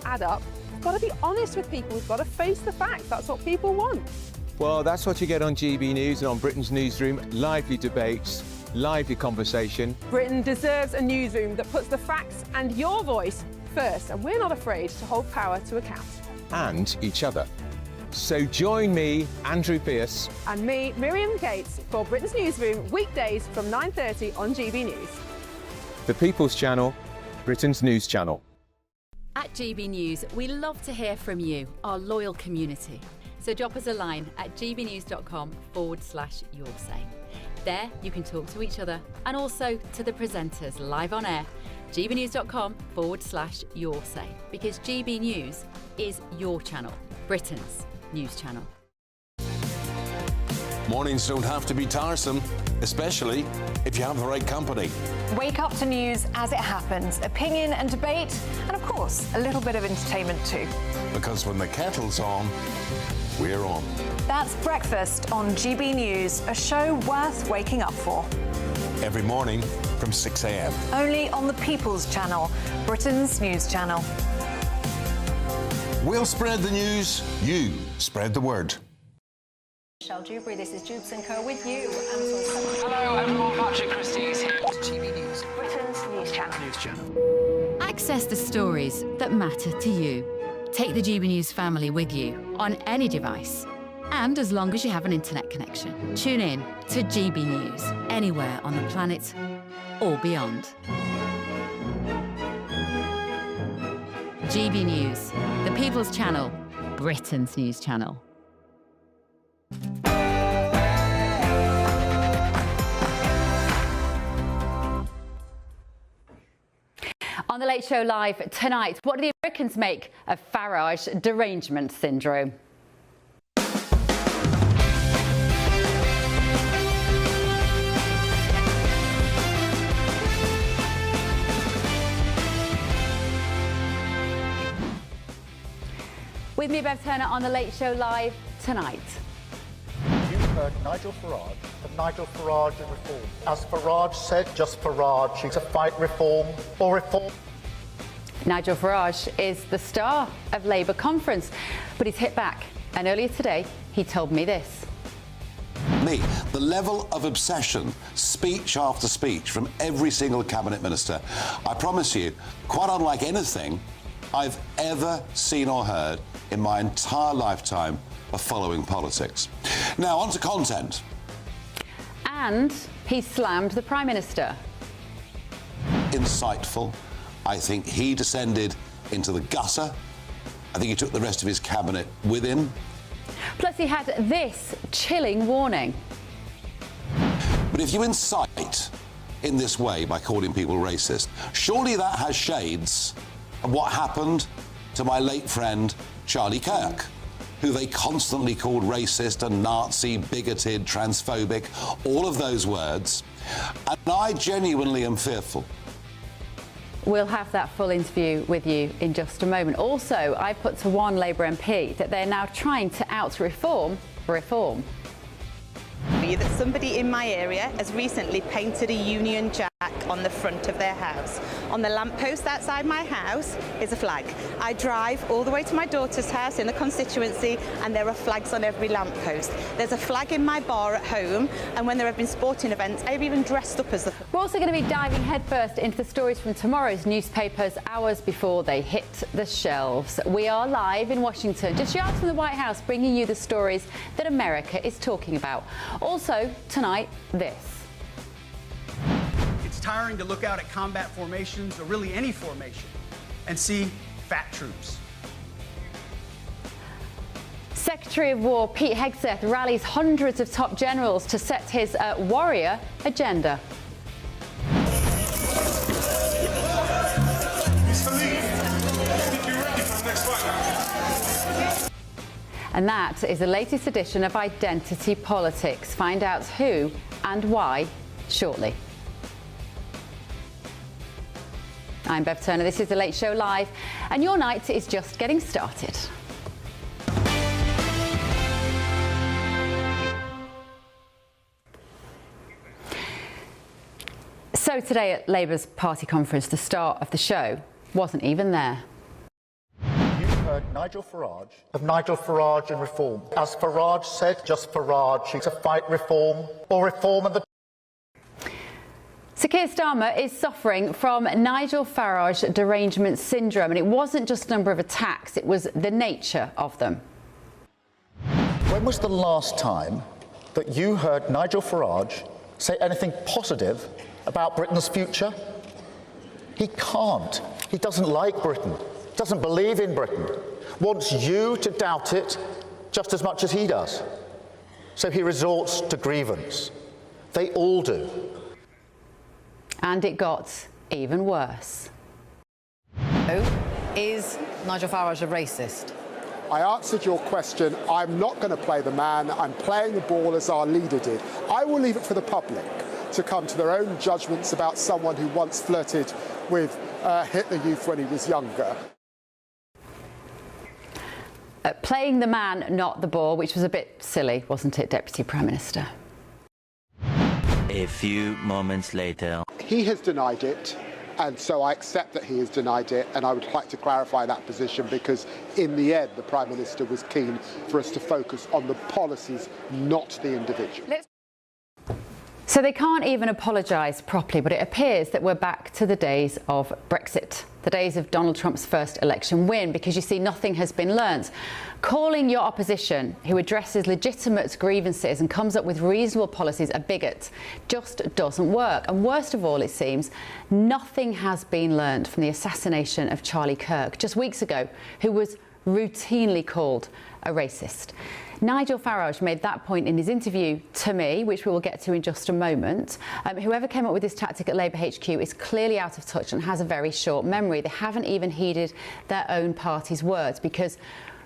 add up. We've got to be honest with people. We've got to face the facts. That's what people want. Well, that's what you get on GB News and on Britain's Newsroom. Lively debates, lively conversation. Britain deserves a newsroom that puts the facts and your voice first, and we're not afraid to hold power to account. And each other. So join me, Andrew Pearce. And me, Miriam Gates, for Britain's Newsroom, weekdays from 9:30 on GB News. The People's Channel, Britain's News Channel. At GB News, we love to hear from you, our loyal community. So drop us a line at gbnews.com/yoursay. There you can talk to each other and also to the presenters live on air. gbnews.com/yoursay, because GB News is your channel, Britain's news channel. Mornings don't have to be tiresome, especially if you have the right company. Wake up to news as it happens, opinion and debate, and of course, a little bit of entertainment too. Because when the kettle's on, we're on. That's Breakfast on GB News, a show worth waking up for. Every morning from 6 a.m. Only on the People's Channel, Britain's news channel. We'll spread the news, you spread the word. Michelle Dewberry, this is Jubes & Co with you. Hello everyone, Patrick Christie is here. GB News, Britain's news channel. Access the stories that matter to you. Take the GB News family with you on any device. And as long as you have an internet connection, tune in to GB News anywhere on the planet or beyond. GB News, the People's Channel, Britain's news channel. On The Late Show Live tonight, what do the Americans make of Farage derangement syndrome? With me, Bev Turner, on The Late Show Live tonight. You've heard Nigel Farage of Nigel Farage and Reform. As Farage said, just Farage, to fight reform or reform. Nigel Farage is the star of Labour conference, but he's hit back. And earlier today, he told me this. The level of obsession, speech after speech from every single cabinet minister, I promise you, quite unlike anything I've ever seen or heard in my entire lifetime of following politics. Now, on to content. And he slammed the Prime Minister. Insightful. I think he descended into the gutter. I think he took the rest of his cabinet with him. Plus, he had this chilling warning. But if you incite in this way by calling people racist, surely that has shades of what happened to my late friend Charlie Kirk, who they constantly called racist and Nazi, bigoted, transphobic, all of those words. And I genuinely am fearful. We'll have that full interview with you in just a moment. Also, I put to one Labour MP that they're now trying to out-reform reform. That somebody in my area has recently painted a Union Jack on the front of their house. On the lamppost outside my house is a flag. I drive all the way to my daughter's house in the constituency and there are flags on every lamppost. There's a flag in my bar at home, and when there have been sporting events, I've even dressed up as the... We're also going to be diving headfirst into the stories from tomorrow's newspapers hours before they hit the shelves. We are live in Washington, just yards from the White House, bringing you the stories that America is talking about. Also, tonight, this. It's tiring to look out at combat formations, or really any formation, and see fat troops. Secretary of War Pete Hegseth rallies hundreds of top generals to set his warrior agenda. And that is the latest edition of Identity Politics. Find out who and why shortly. I'm Bev Turner, this is The Late Show Live, and your night is just getting started. So today at Labour's party conference, the star of the show wasn't even there. heard Nigel Farage of Nigel Farage and Reform. As Farage said, just Farage, to fight reform or reform and the... So Keir Starmer is suffering from Nigel Farage derangement syndrome, and it wasn't just the number of attacks, it was the nature of them. When was the last time that you heard Nigel Farage say anything positive about Britain's future? He can't. He doesn't like Britain, doesn't believe in Britain, wants you to doubt it just as much as he does. So he resorts to grievance. They all do. And it got even worse. Is Nigel Farage a racist? I answered your question. I'm not going to play the man. I'm playing the ball as our leader did. I will leave it for the public to come to their own judgments about someone who once flirted with Hitler Youth when he was younger. Playing the man, not the ball, which was a bit silly, wasn't it, Deputy Prime Minister? A few moments later. He has denied it, and so I accept that he has denied it, and I would like to clarify that position because in the end the Prime Minister was keen for us to focus on the policies, not the individual. So they can't even apologise properly, but it appears that we're back to the days of Brexit, the days of Donald Trump's first election win, because you see, nothing has been learnt. Calling your opposition, who addresses legitimate grievances and comes up with reasonable policies, a bigot just doesn't work. And worst of all, it seems, nothing has been learnt from the assassination of Charlie Kirk just weeks ago, who was routinely called a racist. Nigel Farage made that point in his interview to me, which we will get to in just a moment. Whoever came up with this tactic at Labour HQ is clearly out of touch and has a very short memory. They haven't even heeded their own party's words because,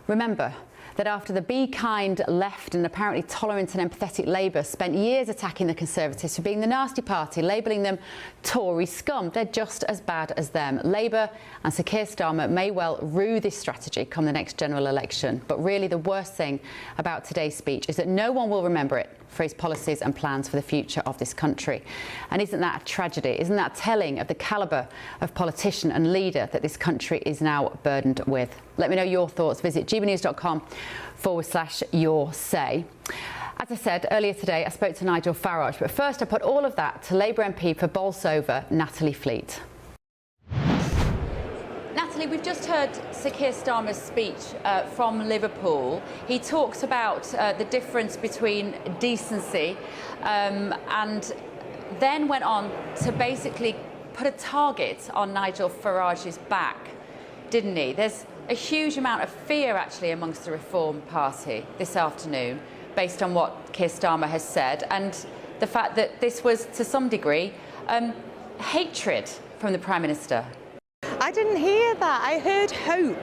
remember, that after the Be Kind left and apparently tolerant and empathetic Labour spent years attacking the Conservatives for being the nasty party, labelling them Tory scum. They're just as bad as them. Labour and Sir Keir Starmer may well rue this strategy come the next general election. But really the worst thing about today's speech is that no one will remember it for his policies and plans for the future of this country. And isn't that a tragedy? Isn't that telling of the calibre of politician and leader that this country is now burdened with? Let me know your thoughts. Visit gbnews.com/your say. As I said earlier today, I spoke to Nigel Farage, but first I put all of that to Labour MP for Bolsover, Natalie Fleet. Natalie, we've just heard Sir Keir Starmer's speech from Liverpool. He talks about the difference between decency and then went on to basically put a target on Nigel Farage's back, didn't he? There's a huge amount of fear actually amongst the Reform Party this afternoon based on what Keir Starmer has said and the fact that this was to some degree hatred from the Prime Minister. I didn't hear that. I heard hope.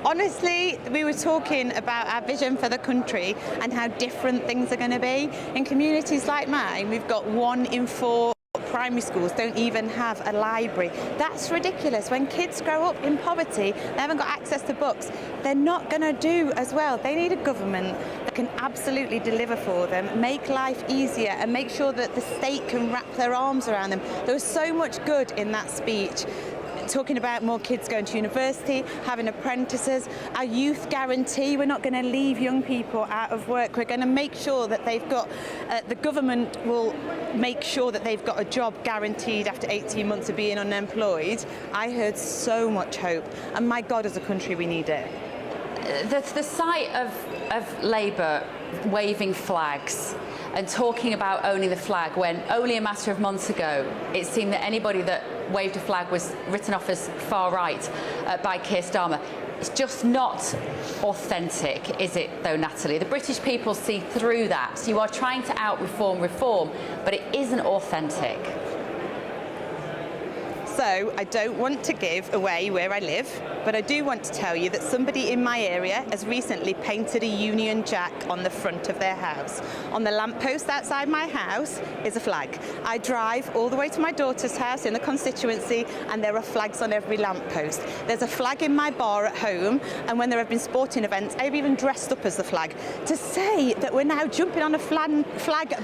Honestly, we were talking about our vision for the country and how different things are going to be. In communities like mine, we've got 1 in 4 primary schools don't even have a library. That's ridiculous. When kids grow up in poverty, they haven't got access to books, they're not going to do as well. They need a government that can absolutely deliver for them, make life easier and make sure that the state can wrap their arms around them. There was so much good in that speech. Talking about more kids going to university, having apprentices, our youth guarantee. We're not going to leave young people out of work. We're going to make sure that they've got, the government will make sure that they've got a job guaranteed after 18 months of being unemployed. I heard so much hope, and my God, as a country, we need it. The sight of Labour waving flags and talking about owning the flag when only a matter of months ago it seemed that anybody that waved a flag was written off as far right by Keir Starmer. It's just not authentic, is it, though, Natalie? The British people see through that. So you are trying to out-reform reform, but it isn't authentic. So I don't want to give away where I live, but I do want to tell you that somebody in my area has recently painted a Union Jack on the front of their house. On the lamppost outside my house is a flag. I drive all the way to my daughter's house in the constituency and there are flags on every lamppost. There's a flag in my bar at home, and when there have been sporting events, I've even dressed up as the flag. To say that we're now jumping on a flag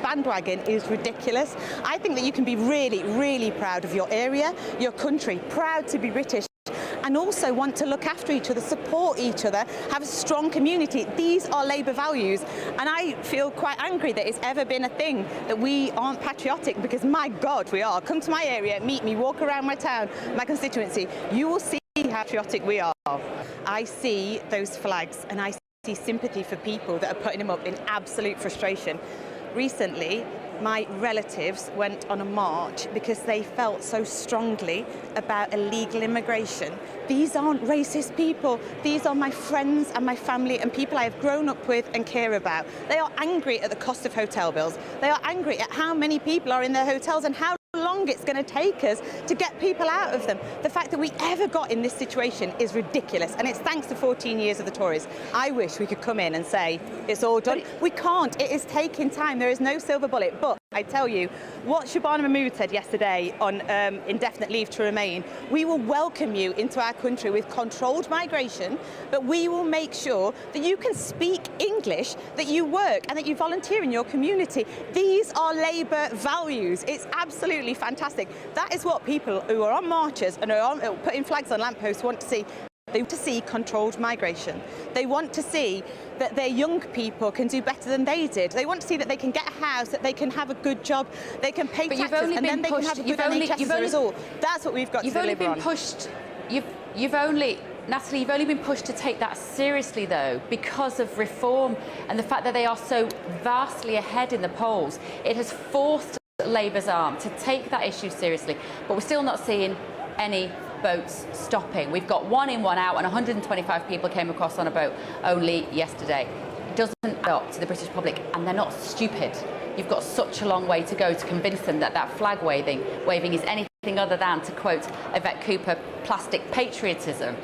bandwagon is ridiculous. I think that you can be really, really proud of your area, your country, proud to be British. and also want to look after each other, support each other, have a strong community. These are Labour values, and I feel quite angry that it's ever been a thing that we aren't patriotic, because my God, we are. Come to my area, meet me, walk around my town, my constituency, you will see how patriotic we are. I see those flags and I see sympathy for people that are putting them up in absolute frustration. Recently, my relatives went on a march because they felt so strongly about illegal immigration. These aren't racist people. These are my friends and my family and people I have grown up with and care about. They are angry at the cost of hotel bills. They are angry at how many people are in their hotels and how long it's going to take us to get people out of them. The fact that we ever got in this situation is ridiculous, and it's thanks to 14 years of the Tories. I wish we could come in and say it's all done. We can't. It is taking time. There is no silver bullet. But I tell you, what Shabana Mahmood said yesterday on indefinite leave to remain, we will welcome you into our country with controlled migration, but we will make sure that you can speak English, that you work and that you volunteer in your community. These are Labour values. It's absolutely fantastic. That is what people who are on marches and are putting flags on lampposts want to see. They want to see controlled migration. They want to see that their young people can do better than they did. They want to see that they can get a house, that they can have a good job, they can pay taxes, and then they can have a good NHS as a result. That's what we've got to deliver on. Natalie, you've only been pushed to take that seriously, though, because of reform and the fact that they are so vastly ahead in the polls. It has forced Labour's arm to take that issue seriously, but we're still not seeing any boats stopping. We've got 1 in, 1 out, and 125 people came across on a boat only yesterday. It doesn't add up to the British public, and they're not stupid. You've got such a long way to go to convince them that that flag waving is anything other than, to quote Yvette Cooper, plastic patriotism.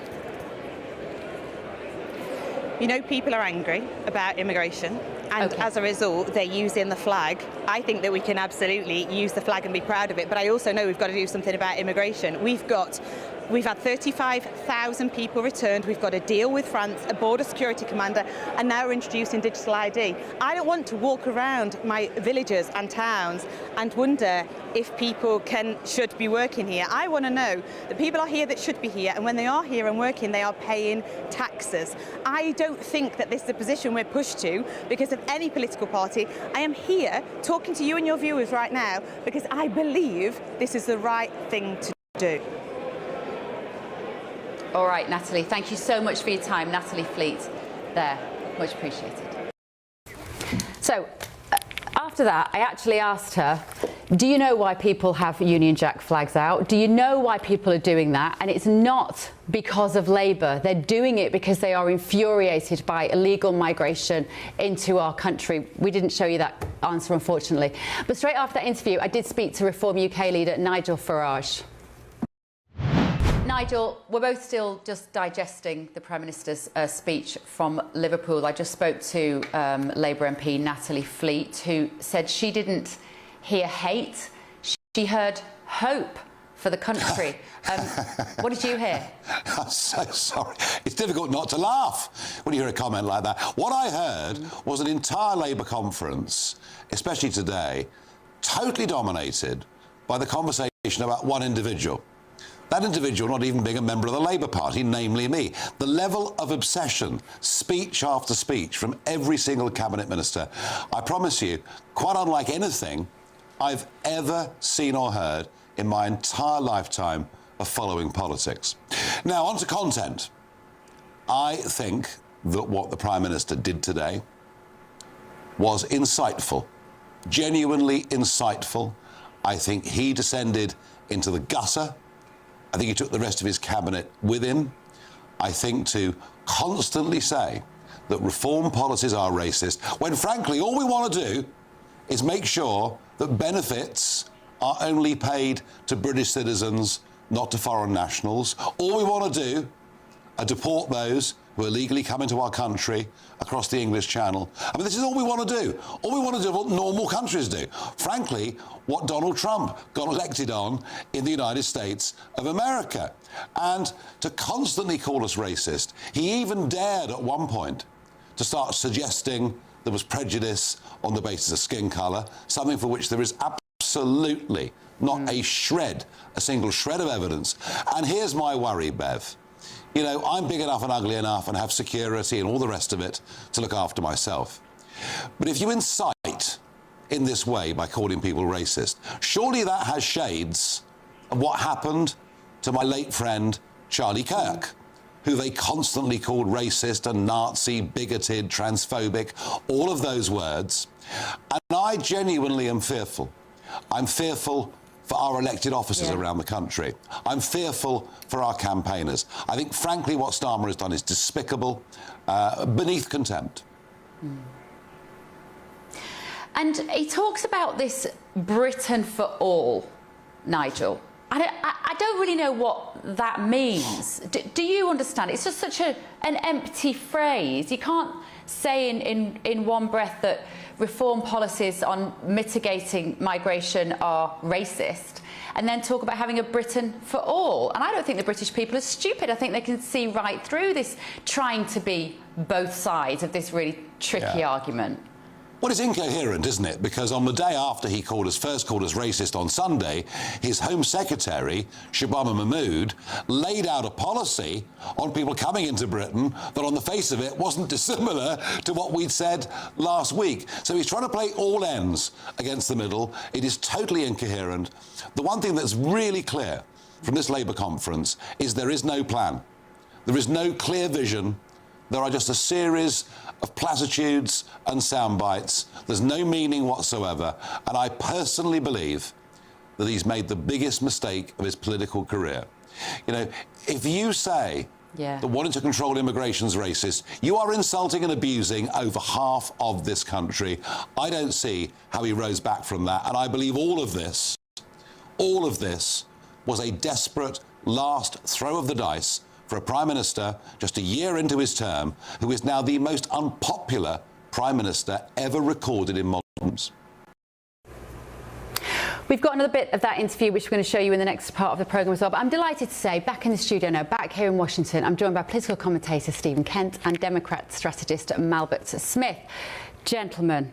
You know, people are angry about immigration, and as a result, they're using the flag. I think that we can absolutely use the flag and be proud of it, but I also know we've got to do something about immigration. We've had 35,000 people returned. We've got a deal with France, a border security commander, and now we're introducing digital ID. I don't want to walk around my villages and towns and wonder if people should be working here. I want to know that people are here that should be here, and when they are here and working, they are paying taxes. I don't think that this is a position we're pushed to because of any political party. I am here talking to you and your viewers right now because I believe this is the right thing to do. All right, Natalie, thank you so much for your time. Natalie Fleet there, much appreciated. So, after that, I actually asked her, do you know why people have Union Jack flags out? Do you know why people are doing that? And it's not because of Labour. They're doing it because they are infuriated by illegal migration into our country. We didn't show you that answer, unfortunately. But straight after that interview, I did speak to Reform UK leader Nigel Farage. Nigel, we're both still just digesting the Prime Minister's speech from Liverpool. I just spoke to Labour MP Natalie Fleet, who said she didn't hear hate, she heard hope for the country. What did you hear? I'm so sorry. It's difficult not to laugh when you hear a comment like that. What I heard was an entire Labour conference, especially today, totally dominated by the conversation about one individual. That individual not even being a member of the Labour Party, namely me. The level of obsession, speech after speech from every single cabinet minister, I promise you, quite unlike anything I've ever seen or heard in my entire lifetime of following politics. Now, on to content. I think that what the Prime Minister did today was insightful, genuinely insightful. I think he descended into the gutter. I think he took the rest of his cabinet with him. I think to constantly say that reform policies are racist, when frankly all we want to do is make sure that benefits are only paid to British citizens, not to foreign nationals. All we want to do are deport those who illegally come into our country across the English Channel. I mean, this is all we want to do. All we want to do is what normal countries do. Frankly, what Donald Trump got elected on in the United States of America. And to constantly call us racist, he even dared at one point to start suggesting there was prejudice on the basis of skin colour, something for which there is absolutely not a single shred of evidence. And here's my worry, Bev. You know, I'm big enough and ugly enough and have security and all the rest of it to look after myself. But if you incite in this way by calling people racist, surely that has shades of what happened to my late friend Charlie Kirk, who they constantly called racist and Nazi, bigoted, transphobic, all of those words. And I genuinely am fearful. I'm fearful for our elected officers around the country. I'm fearful for our campaigners. I think, frankly, what Starmer has done is despicable, beneath contempt. And he talks about this Britain for all, Nigel. I don't really know what that means. Do you understand? It's just such an empty phrase. You can't say in one breath that reform policies on mitigating migration are racist and then talk about having a Britain for all. And I don't think the British people are stupid. I think they can see right through this trying to be both sides of this really tricky argument. Well, it's incoherent, isn't it? Because on the day after he first called us racist on Sunday, his Home Secretary, Shabana Mahmood, laid out a policy on people coming into Britain that on the face of it wasn't dissimilar to what we'd said last week. So he's trying to play all ends against the middle. It is totally incoherent. The one thing that's really clear from this Labour conference is there is no plan. There is no clear vision. There are just a series of platitudes and sound bites. There's no meaning whatsoever. And I personally believe that he's made the biggest mistake of his political career. You know, if you say that wanting to control immigration is racist, you are insulting and abusing over half of this country. I don't see how he rose back from that. And I believe all of this was a desperate last throw of the dice for a Prime Minister just a year into his term, who is now the most unpopular Prime Minister ever recorded in modern times. We've got another bit of that interview which we're going to show you in the next part of the programme as well. But I'm delighted to say, back in the studio now, back here in Washington, I'm joined by political commentator Stephen Kent and Democrat strategist Malbert Smith. Gentlemen,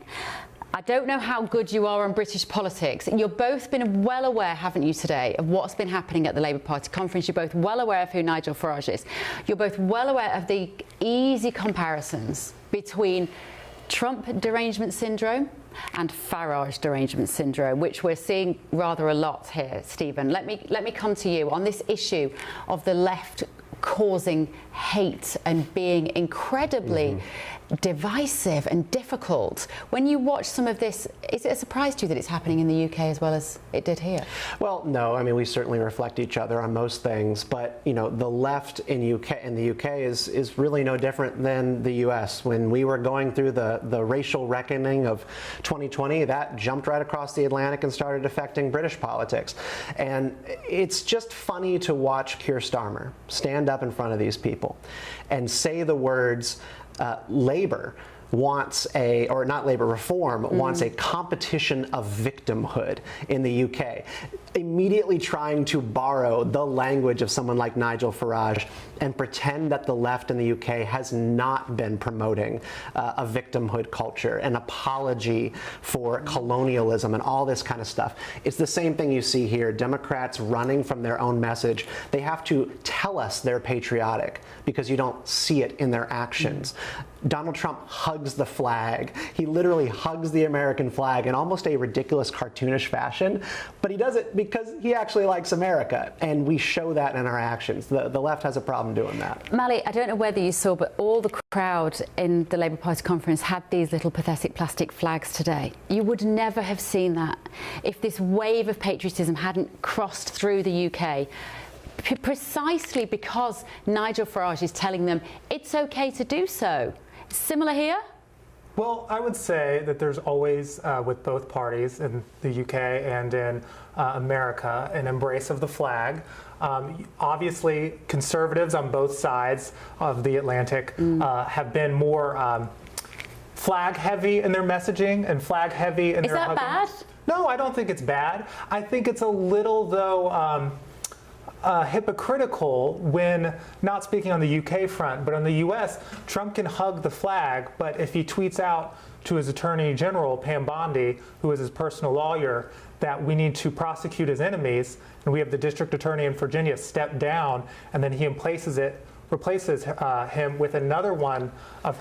I don't know how good you are on British politics. You've both been well aware, haven't you, today, of what's been happening at the Labour Party conference. You're both well aware of who Nigel Farage is. You're both well aware of the easy comparisons between Trump derangement syndrome and Farage derangement syndrome, which we're seeing rather a lot here, Stephen. Let me come to you on this issue of the left causing hate and being incredibly divisive and difficult. When you watch some of this, is it a surprise to you that it's happening in the UK as well as it did here? Well, no. I mean, we certainly reflect each other on most things, but you know, the left in the UK is really no different than the US. When we were going through the racial reckoning of 2020, that jumped right across the Atlantic and started affecting British politics. And it's just funny to watch Keir Starmer stand up in front of these people and say the words, Labour wants reform wants a competition of victimhood in the UK, immediately trying to borrow the language of someone like Nigel Farage and pretend that the left in the UK has not been promoting a victimhood culture, an apology for colonialism and all this kind of stuff. It's the same thing you see here. Democrats running from their own message. They have to tell us they're patriotic because you don't see it in their actions. Donald Trump hugs the flag. He literally hugs the American flag in almost a ridiculous, cartoonish fashion, but he does it because he actually likes America, and we show that in our actions. The left has a problem doing that. Mally, I don't know whether you saw, but all the crowd in the Labour Party conference had these little pathetic plastic flags today. You would never have seen that if this wave of patriotism hadn't crossed through the UK. Precisely because Nigel Farage is telling them it's okay to do so. Similar here? Well, I would say that there's always, with both parties in the UK and in America, an embrace of the flag. Obviously, conservatives on both sides of the Atlantic have been more flag-heavy in their messaging and flag-heavy in their hugging. Is that bad? No, I don't think it's bad. I think it's a little, though, hypocritical when, not speaking on the UK front, but on the US, Trump can hug the flag, but if he tweets out to his Attorney General, Pam Bondi, who is his personal lawyer, that we need to prosecute his enemies, and we have the District Attorney in Virginia step down, and then he emplaces it replaces him with another one of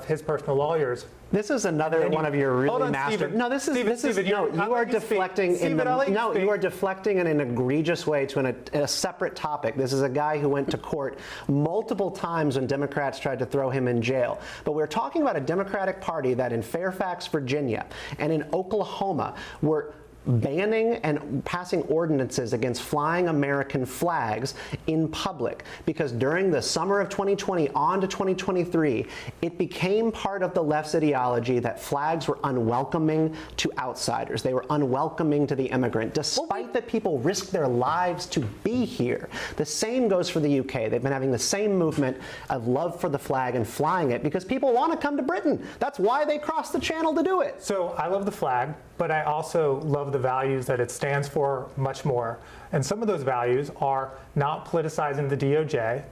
his personal lawyers. This is another one of your really master. No, this is no. You are deflecting you are deflecting in an egregious way to a separate topic. This is a guy who went to court multiple times when Democrats tried to throw him in jail. But we're talking about a Democratic Party that in Fairfax, Virginia, and in Oklahoma were banning and passing ordinances against flying American flags in public, because during the summer of 2020 on to 2023, it became part of the left's ideology that flags were unwelcoming to outsiders. They were unwelcoming to the immigrant, despite that people risked their lives to be here. The same goes for the UK. They've been having the same movement of love for the flag and flying it because people want to come to Britain. That's why they crossed the channel to do it. So I love the flag, but I also love the values that it stands for much more. And some of those values are not politicizing the DOJ,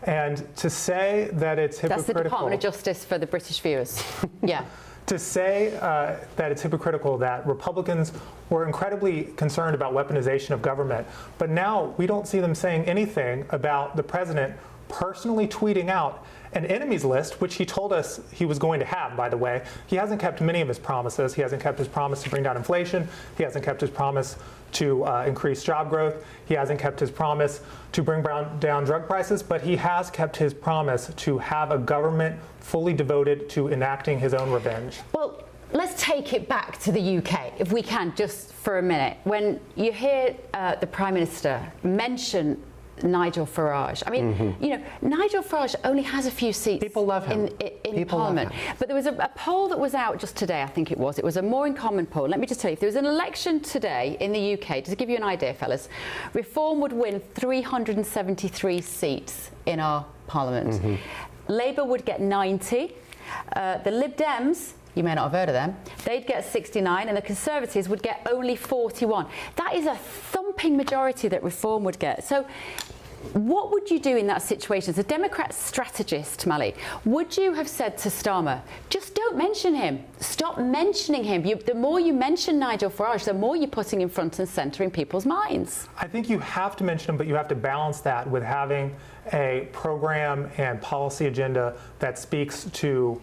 and to say that it's hypocritical. That's the Department of Justice for the British viewers. Yeah. To say that it's hypocritical that Republicans were incredibly concerned about weaponization of government, but now we don't see them saying anything about the president personally tweeting out an enemies list, which he told us he was going to have, by the way. He hasn't kept many of his promises. He hasn't kept his promise to bring down inflation. He hasn't kept his promise to increase job growth. He hasn't kept his promise to bring down drug prices, but he has kept his promise to have a government fully devoted to enacting his own revenge. Well, let's take it back to the UK, if we can, just for a minute. When you hear the Prime Minister mention Nigel Farage. I mean, you know, Nigel Farage only has a few seats. People love him. In Parliament. But there was a poll that was out just today, I think it was. It was a More in Common poll. Let me just tell you, if there was an election today in the UK, to give you an idea, fellas, Reform would win 373 seats in our Parliament. Labour would get 90. The Lib Dems, you may not have heard of them, they'd get 69, and the Conservatives would get only 41. That is a thumping majority that Reform would get. So what would you do in that situation? As a Democrat strategist, Mally, would you have said to Starmer, just don't mention him, stop mentioning him? The more you mention Nigel Farage, the more you're putting him front and centre in people's minds. I think you have to mention him, but you have to balance that with having a program and policy agenda that speaks to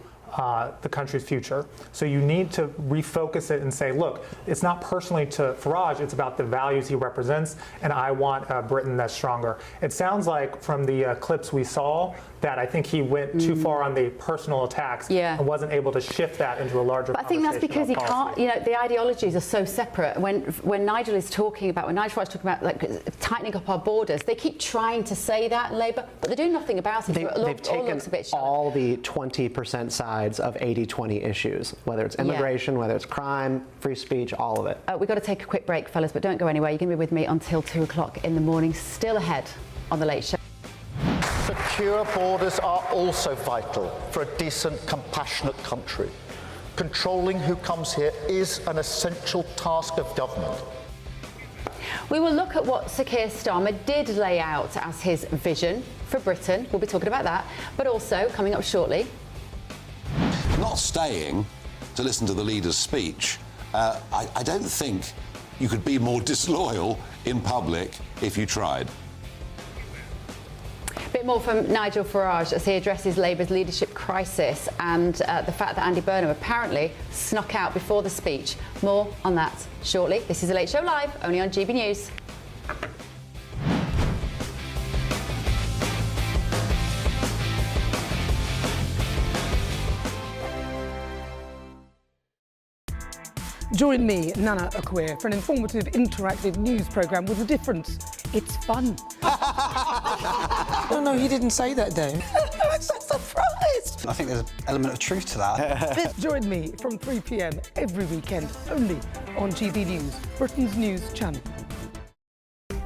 the country's future. So you need to refocus it and say, look, it's not personally to Farage, it's about the values he represents, and I want a Britain that's stronger. It sounds like from the clips we saw that I think he went too far on the personal attacks and wasn't able to shift that into a larger But I think that's because he can't, you know, the ideologies are so separate. When Nigel is talking about, when Nigel Farage is talking about like tightening up our borders, they keep trying to say that in Labour, but they're doing nothing about it. They've taken all the 20% sides of 80-20 issues, whether it's immigration, whether it's crime, free speech, all of it. We've got to take a quick break, fellas, but don't go anywhere. You're going to be with me until 2 o'clock in the morning, still ahead on The Late Show. Secure borders are also vital for a decent, compassionate country. Controlling who comes here is an essential task of government. We will look at what Sir Keir Starmer did lay out as his vision for Britain. We'll be talking about that, but also, coming up shortly, not staying to listen to the leader's speech, I don't think you could be more disloyal in public if you tried. A bit more from Nigel Farage as he addresses Labour's leadership crisis and the fact that Andy Burnham apparently snuck out before the speech. More on that shortly. This is The Late Show Live, only on GB News. Join me, Nana Akwe, for an informative, interactive news programme with a difference. It's fun. No, he didn't say that, though. I'm so surprised. I think there's an element of truth to that. Join me from 3 p.m. every weekend, only on GB News, Britain's news channel.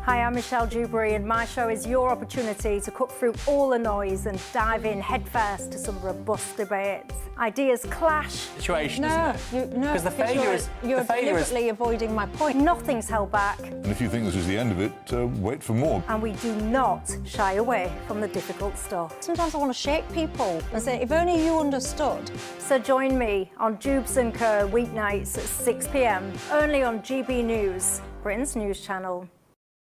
Hi, I'm Michelle Dewberry, and my show is your opportunity to cut through all the noise and dive in headfirst to some robust debates. Ideas clash. Situation, isn't it? Because the failure is... You're deliberately avoiding my point. Nothing's held back. And if you think this is the end of it, wait for more. And we do not shy away from the difficult stuff. Sometimes I want to shake people and say, if only you understood. So join me on Jubes & Co. weeknights at 6 p.m, only on GB News, Britain's news channel.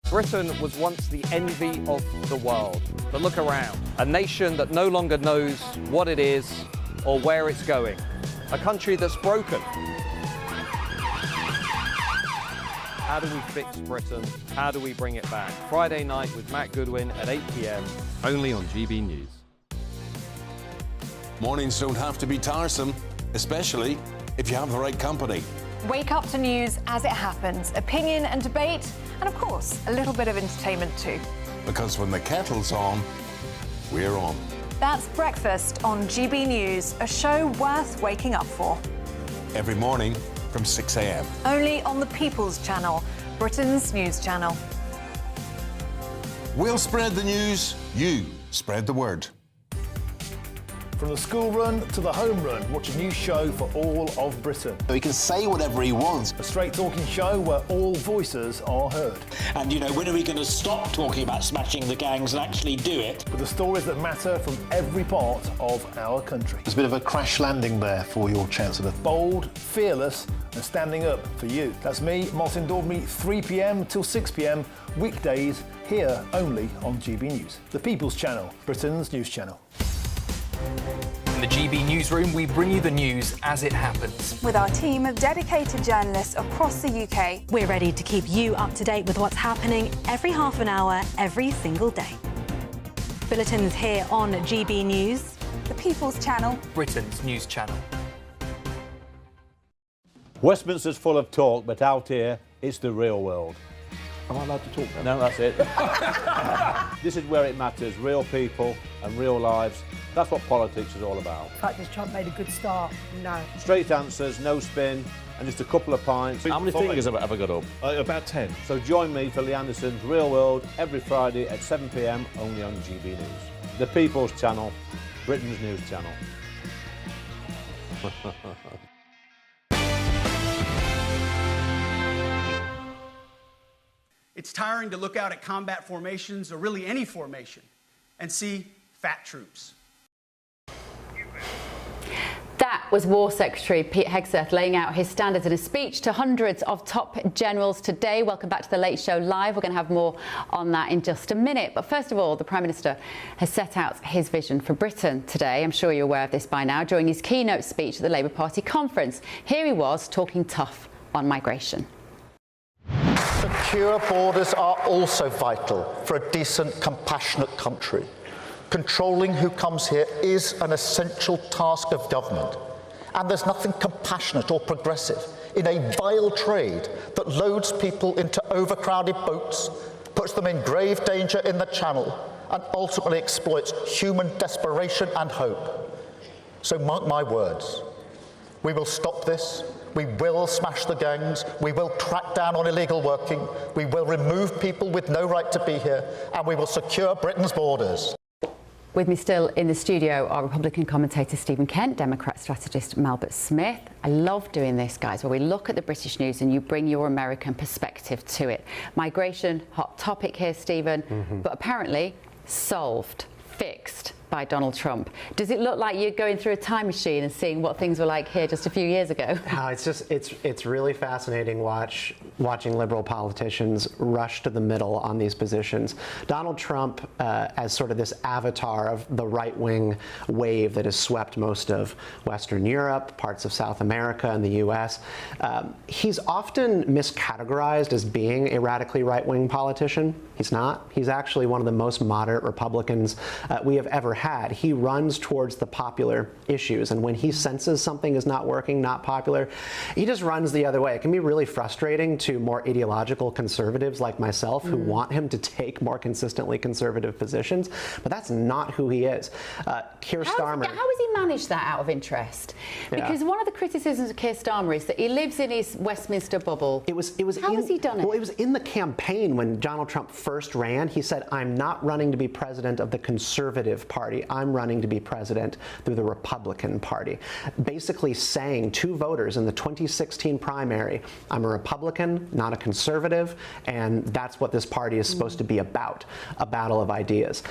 Britain was once the envy of the world. But look around. A nation that no longer knows what it is or where it's going. A country that's broken. How do we fix Britain? How do we bring it back? Friday night with Matt Goodwin at 8 p.m. only on GB News. Mornings don't have to be tiresome, especially if you have the right company. Wake up to news as it happens, opinion and debate, and of course, a little bit of entertainment too. Because when the kettle's on, we're on. That's Breakfast on GB News, a show worth waking up for. Every morning from 6 a.m. Only on the People's Channel, Britain's news channel. We'll spread the news, you spread the word. From the school run to the home run, watch a new show for all of Britain. So he can say whatever he wants. A straight talking show where all voices are heard. And, you know, when are we going to stop talking about smashing the gangs and actually do it? With the stories that matter from every part of our country. There's a bit of a crash landing there for your Chancellor. Bold, fearless and standing up for you. That's me, Martin Daubney, 3 p.m. till 6 p.m. weekdays, here only on GB News. The People's Channel, Britain's news channel. In the GB Newsroom, we bring you the news as it happens. With our team of dedicated journalists across the UK, we're ready to keep you up to date with what's happening every half an hour, every single day. Bulletins here on GB News, the People's Channel, Britain's news channel. Westminster's full of talk, but out here, it's the real world. Am I allowed to talk now? No, that's it. This is where it matters, real people and real lives. That's what politics is all about. The fact has Trump made a good start? No. Straight answers, no spin, and just a couple of pints. How many fingers have I got up? About 10. So join me for Lee Anderson's Real World every Friday at 7 p.m. only on GB News. The People's Channel, Britain's news channel. It's tiring to look out at combat formations, or really any formation, and see fat troops. That was War Secretary Pete Hegseth laying out his standards in a speech to hundreds of top generals today. Welcome back to the Late Show Live. We're going to have more on that in just a minute. But first of all, the Prime Minister has set out his vision for Britain today. I'm sure you're aware of this by now. During his keynote speech at the Labour Party conference, here he was talking tough on migration. Secure borders are also vital for a decent, compassionate country. Controlling who comes here is an essential task of government. And there's nothing compassionate or progressive in a vile trade that loads people into overcrowded boats, puts them in grave danger in the Channel, and ultimately exploits human desperation and hope. So mark my words. We will stop this. We will smash the gangs. We will crack down on illegal working. We will remove people with no right to be here. And we will secure Britain's borders. With me still in the studio are Republican commentator Stephen Kent, Democrat strategist Malbert Smith. I love doing this, guys, where we look at the British news and you bring your American perspective to it. Migration, hot topic here, Stephen, but apparently solved, fixed by Donald Trump. Does it look like you're going through a time machine and seeing what things were like here just a few years ago? It's really fascinating watching liberal politicians rush to the middle on these positions. Donald Trump, as sort of this avatar of the right-wing wave that has swept most of Western Europe, parts of South America and the US, he's often miscategorized as being a radically right-wing politician. He's not. He's actually one of the most moderate Republicans we have ever had. He runs towards the popular issues, and when he senses something is not working, not popular, he just runs the other way. It can be really frustrating to more ideological conservatives like myself who want him to take more consistently conservative positions, but that's not who he is. Keir Starmer. How has he managed that out of interest? Because one of the criticisms of Keir Starmer is that he lives in his Westminster bubble. How has he done it? Well, it was in the campaign when Donald Trump first ran. He said, "I'm not running to be president of the Conservative Party. I'm running to be president through the Republican Party." Basically saying to voters in the 2016 primary, I'm a Republican, not a conservative, and that's what this party is supposed to be about, a battle of ideas.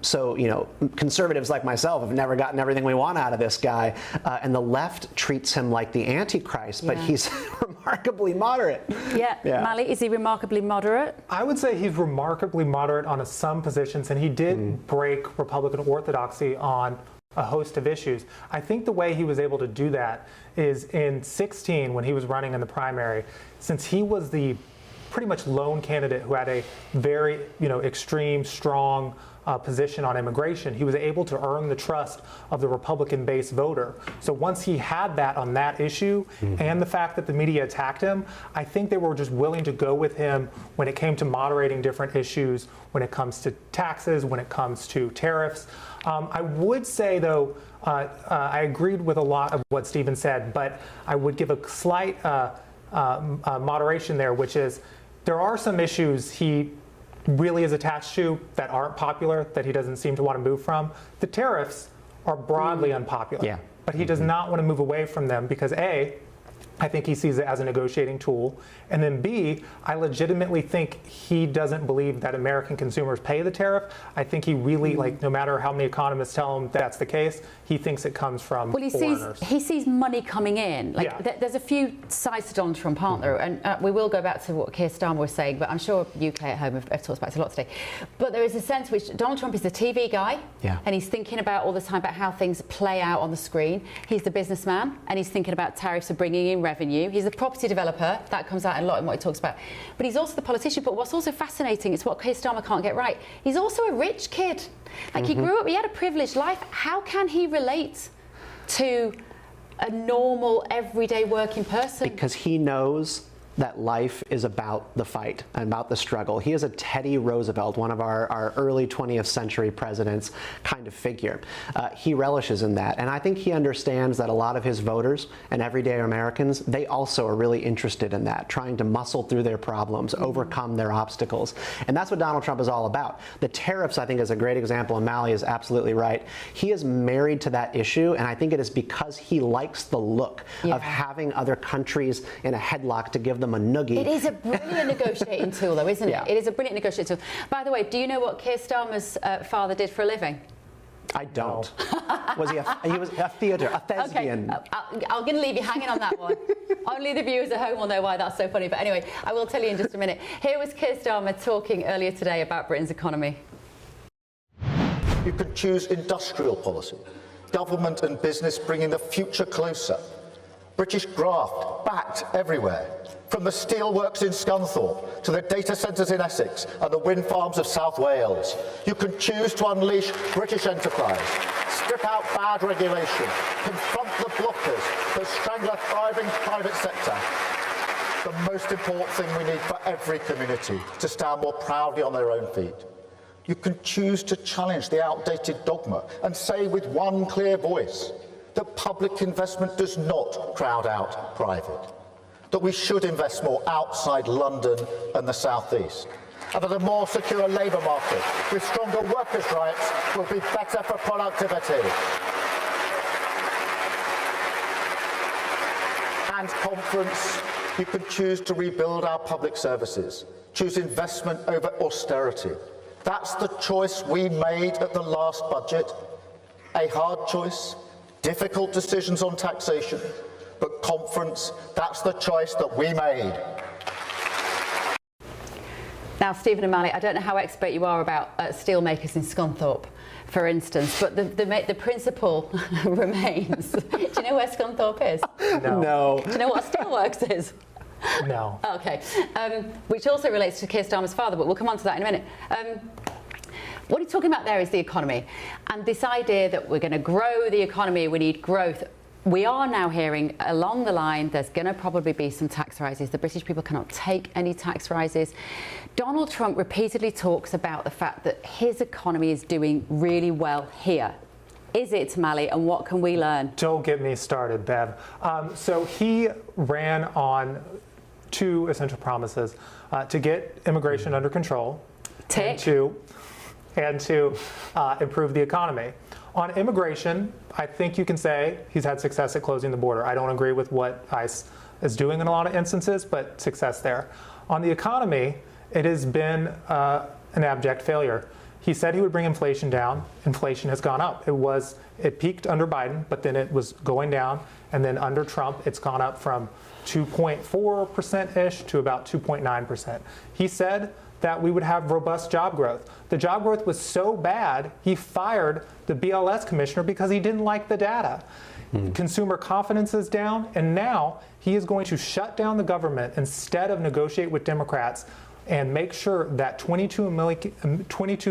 So, you know, conservatives like myself have never gotten everything we want out of this guy, and the left treats him like the Antichrist, but he's remarkably moderate. Yeah. Mali, is he remarkably moderate? I would say he's remarkably moderate on some positions, and he did break Republican orthodoxy on a host of issues. I think the way he was able to do that is in 2016 when he was running in the primary, since he was the pretty much lone candidate who had a very, extreme, strong position on immigration, he was able to earn the trust of the Republican base voter. So once he had that on that issue and the fact that the media attacked him, I think they were just willing to go with him when it came to moderating different issues, when it comes to taxes, when it comes to tariffs. I would say, though, I agreed with a lot of what Stephen said, but I would give a slight moderation there, which is there are some issues he really is attached to that aren't popular, that he doesn't seem to want to move from. The tariffs are broadly unpopular, but he does not want to move away from them because A, I think he sees it as a negotiating tool, and then B, I legitimately think he doesn't believe that American consumers pay the tariff. I think he really, no matter how many economists tell him that's the case, he thinks it comes from foreigners. He sees money coming in. There's a few sides to Donald Trump, aren't there? And we will go back to what Keir Starmer was saying, but I'm sure UK at home have talked about it a lot today. But there is a sense which Donald Trump is the TV guy, and he's thinking about all the time about how things play out on the screen. He's the businessman, and he's thinking about tariffs of bringing in revenue. He's the property developer. That comes out a lot in what he talks about. But he's also the politician. But what's also fascinating is what Keir Starmer can't get right. He's also a rich kid. He grew up, he had a privileged life. How can he relate to a normal, everyday working person? Because he knows that life is about the fight and about the struggle. He is a Teddy Roosevelt, one of our early 20th century presidents kind of figure. He relishes in that. And I think he understands that a lot of his voters and everyday Americans, they also are really interested in that, trying to muscle through their problems, overcome their obstacles. And that's what Donald Trump is all about. The tariffs, I think, is a great example, and Mali is absolutely right. He is married to that issue, and I think it is because he likes the look of having other countries in a headlock to give them a noogie. It is a brilliant negotiating tool, though, isn't it? It is a brilliant negotiating tool. By the way, do you know what Keir Starmer's father did for a living? I don't. He was a theatre, a thespian. Okay. I'm going to leave you hanging on that one. Only the viewers at home will know why that's so funny. But anyway, I will tell you in just a minute. Here was Keir Starmer talking earlier today about Britain's economy. You could choose industrial policy, government and business bringing the future closer. British graft backed everywhere, from the steelworks in Scunthorpe to the data centres in Essex and the wind farms of South Wales. You can choose to unleash British enterprise, strip out bad regulation, confront the blockers that strangle a thriving private sector. The most important thing we need for every community to stand more proudly on their own feet. You can choose to challenge the outdated dogma and say with one clear voice that public investment does not crowd out private, that we should invest more outside London and the South East, and that a more secure labour market with stronger workers' rights will be better for productivity. And conference, you can choose to rebuild our public services, choose investment over austerity. That's the choice we made at the last budget. A hard choice, difficult decisions on taxation, but conference, that's the choice that we made. Now, Stephen and Mali, I don't know how expert you are about steelmakers in Scunthorpe, for instance, but the principle remains. Do you know where Scunthorpe is? No. Do you know what steelworks is? No. Okay. Which also relates to Keir Starmer's father, but we'll come on to that in a minute. What he's talking about there is the economy, and this idea that we're going to grow the economy, we need growth. We are now hearing along the line there's going to probably be some tax rises. The British people cannot take any tax rises. Donald Trump repeatedly talks about the fact that his economy is doing really well here. Is it, Mali, and what can we learn? Don't get me started, Bev. So he ran on two essential promises, to get immigration under control and to improve the economy. On immigration, I think you can say he's had success at closing the border. I don't agree with what ICE is doing in a lot of instances, but success there. On the economy, it has been an abject failure. He said he would bring inflation down. Inflation has gone up. It peaked under Biden, but then it was going down. And then under Trump, it's gone up from 2.4%-ish to about 2.9%. He said that we would have robust job growth. The job growth was so bad, he fired the BLS commissioner because he didn't like the data. Consumer confidence is down, and now he is going to shut down the government instead of negotiate with Democrats and make sure that 22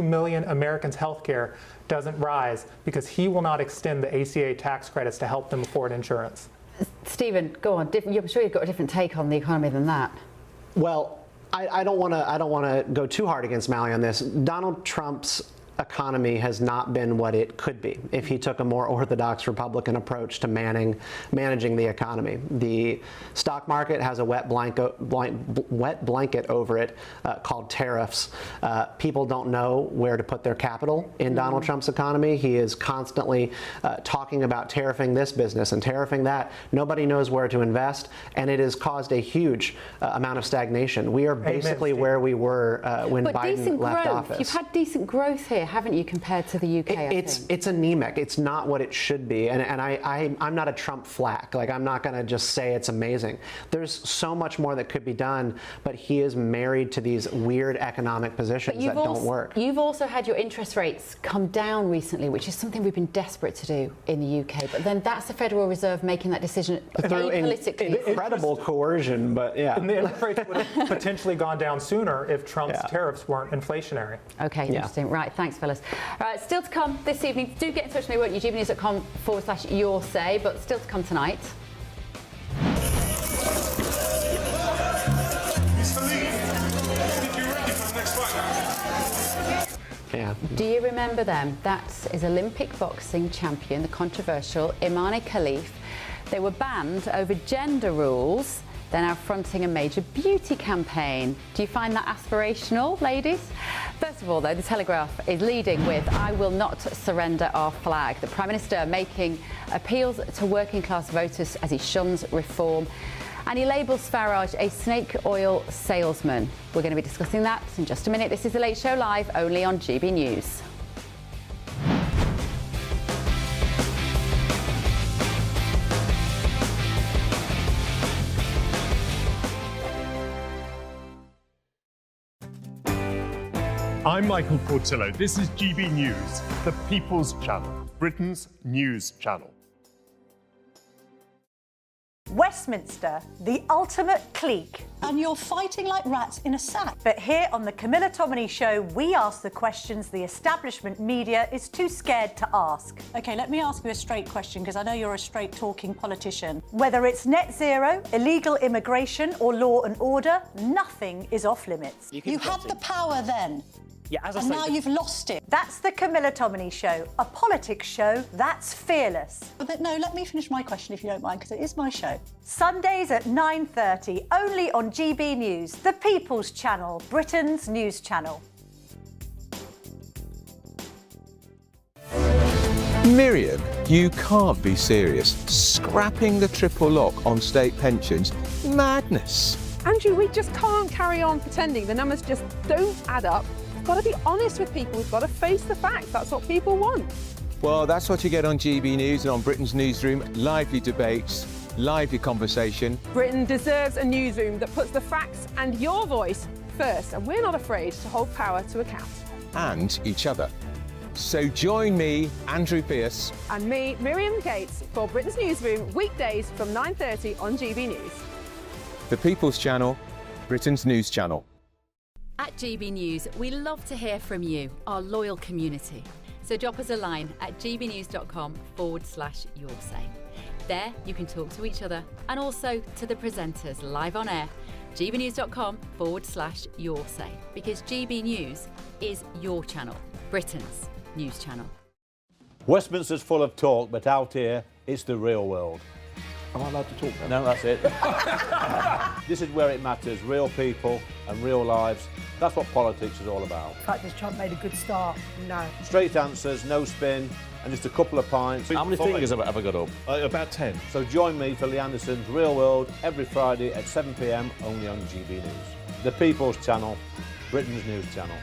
million Americans' health care doesn't rise, because he will not extend the ACA tax credits to help them afford insurance. Stephen, go on. I'm sure you've got a different take on the economy than that. Well, I don't want to go too hard against Mally on this. Donald Trump's economy has not been what it could be if he took a more orthodox Republican approach to managing the economy. The stock market has a wet blanket over it called tariffs. People don't know where to put their capital in Donald Trump's economy. He is constantly talking about tariffing this business and tariffing that. Nobody knows where to invest, and it has caused a huge amount of stagnation. We are basically where we were when Biden left office. You've had decent growth here, haven't you, compared to the UK? It's anemic. It's not what it should be. And I'm not a Trump flack. Like, I'm not going to just say it's amazing. There's so much more that could be done, but he is married to these weird economic positions that don't work. You've also had your interest rates come down recently, which is something we've been desperate to do in the UK. But then that's the Federal Reserve making that decision through politically. Incredible coercion, but yeah. And the interest rates would have potentially gone down sooner if Trump's tariffs weren't inflationary. Okay, interesting. Right, thanks, fellas. All right, still to come this evening. Do get in touch with me, won't you? gbnews.com/your say, but still to come tonight. Yeah. Do you remember them? That is Olympic boxing champion, the controversial Imane Khelif. They were banned over gender rules. They're now fronting a major beauty campaign. Do you find that aspirational, ladies? First of all, though, The Telegraph is leading with "I will not surrender our flag." The Prime Minister making appeals to working class voters as he shuns reform. And he labels Farage a snake oil salesman. We're going to be discussing that in just a minute. This is The Late Show Live, only on GB News. I'm Michael Portillo. This is GB News, the People's Channel, Britain's news channel. Westminster, the ultimate clique. And you're fighting like rats in a sack. But here on the Camilla Tominey Show, we ask the questions the establishment media is too scared to ask. OK, let me ask you a straight question, because I know you're a straight-talking politician. Whether it's net zero, illegal immigration or law and order, nothing is off limits. You had the power then. Yeah, as I and say, now you've lost it. That's the Camilla Tominey Show, a politics show that's fearless. But no, let me finish my question if you don't mind, because it is my show. Sundays at 9:30, only on GB News, the People's Channel, Britain's news channel. Miriam, you can't be serious. Scrapping the triple lock on state pensions? Madness. Andrew, we just can't carry on pretending. The numbers just don't add up. We've got to be honest with people. We've got to face the facts. That's what people want. Well, that's what you get on GB News and on Britain's Newsroom. Lively debates, lively conversation. Britain deserves a newsroom that puts the facts and your voice first, and we're not afraid to hold power to account. And each other. So join me, Andrew Pearce. And me, Miriam Gates, for Britain's Newsroom, weekdays from 9:30 on GB News. The People's Channel, Britain's news channel. At GB News, we love to hear from you, our loyal community. So drop us a line at gbnews.com/your say. There you can talk to each other and also to the presenters live on air. gbnews.com/your say, because GB News is your channel, Britain's news channel. Westminster's full of talk, but out here, it's the real world. Am I allowed to talk now? No, that's it. This is where it matters, real people and real lives. That's what politics is all about. In fact, has Trump made a good start? No. Straight answers, no spin, and just a couple of pints. How many fingers have I got up? About 10. So join me for Lee Anderson's Real World every Friday at 7 p.m, only on GB News. The People's Channel, Britain's news channel.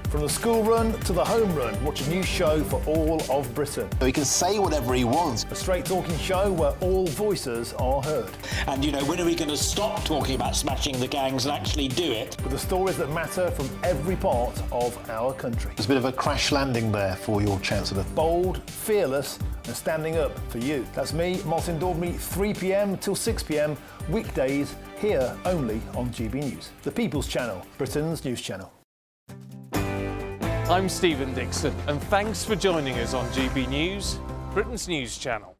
From the school run to the home run, watch a new show for all of Britain. He can say whatever he wants. A straight talking show where all voices are heard. And, you know, when are we going to stop talking about smashing the gangs and actually do it? With the stories that matter from every part of our country. There's a bit of a crash landing there for your Chancellor. Bold, fearless and standing up for you. That's me, Martin Daubney, 3 p.m. till 6 p.m. weekdays here only on GB News. The People's Channel, Britain's news channel. I'm Stephen Dixon, and thanks for joining us on GB News, Britain's news channel.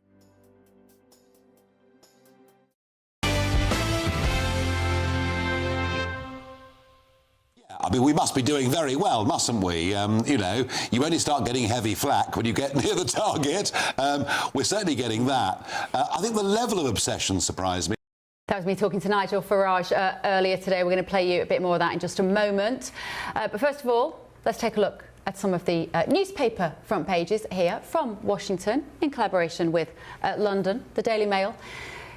I mean, we must be doing very well, mustn't we? You know, you only start getting heavy flak when you get near the target. We're certainly getting that. I think the level of obsession surprised me. That was me talking to Nigel Farage earlier today. We're going to play you a bit more of that in just a moment. But first of all, let's take a look at some of the newspaper front pages here from Washington in collaboration with London. The Daily Mail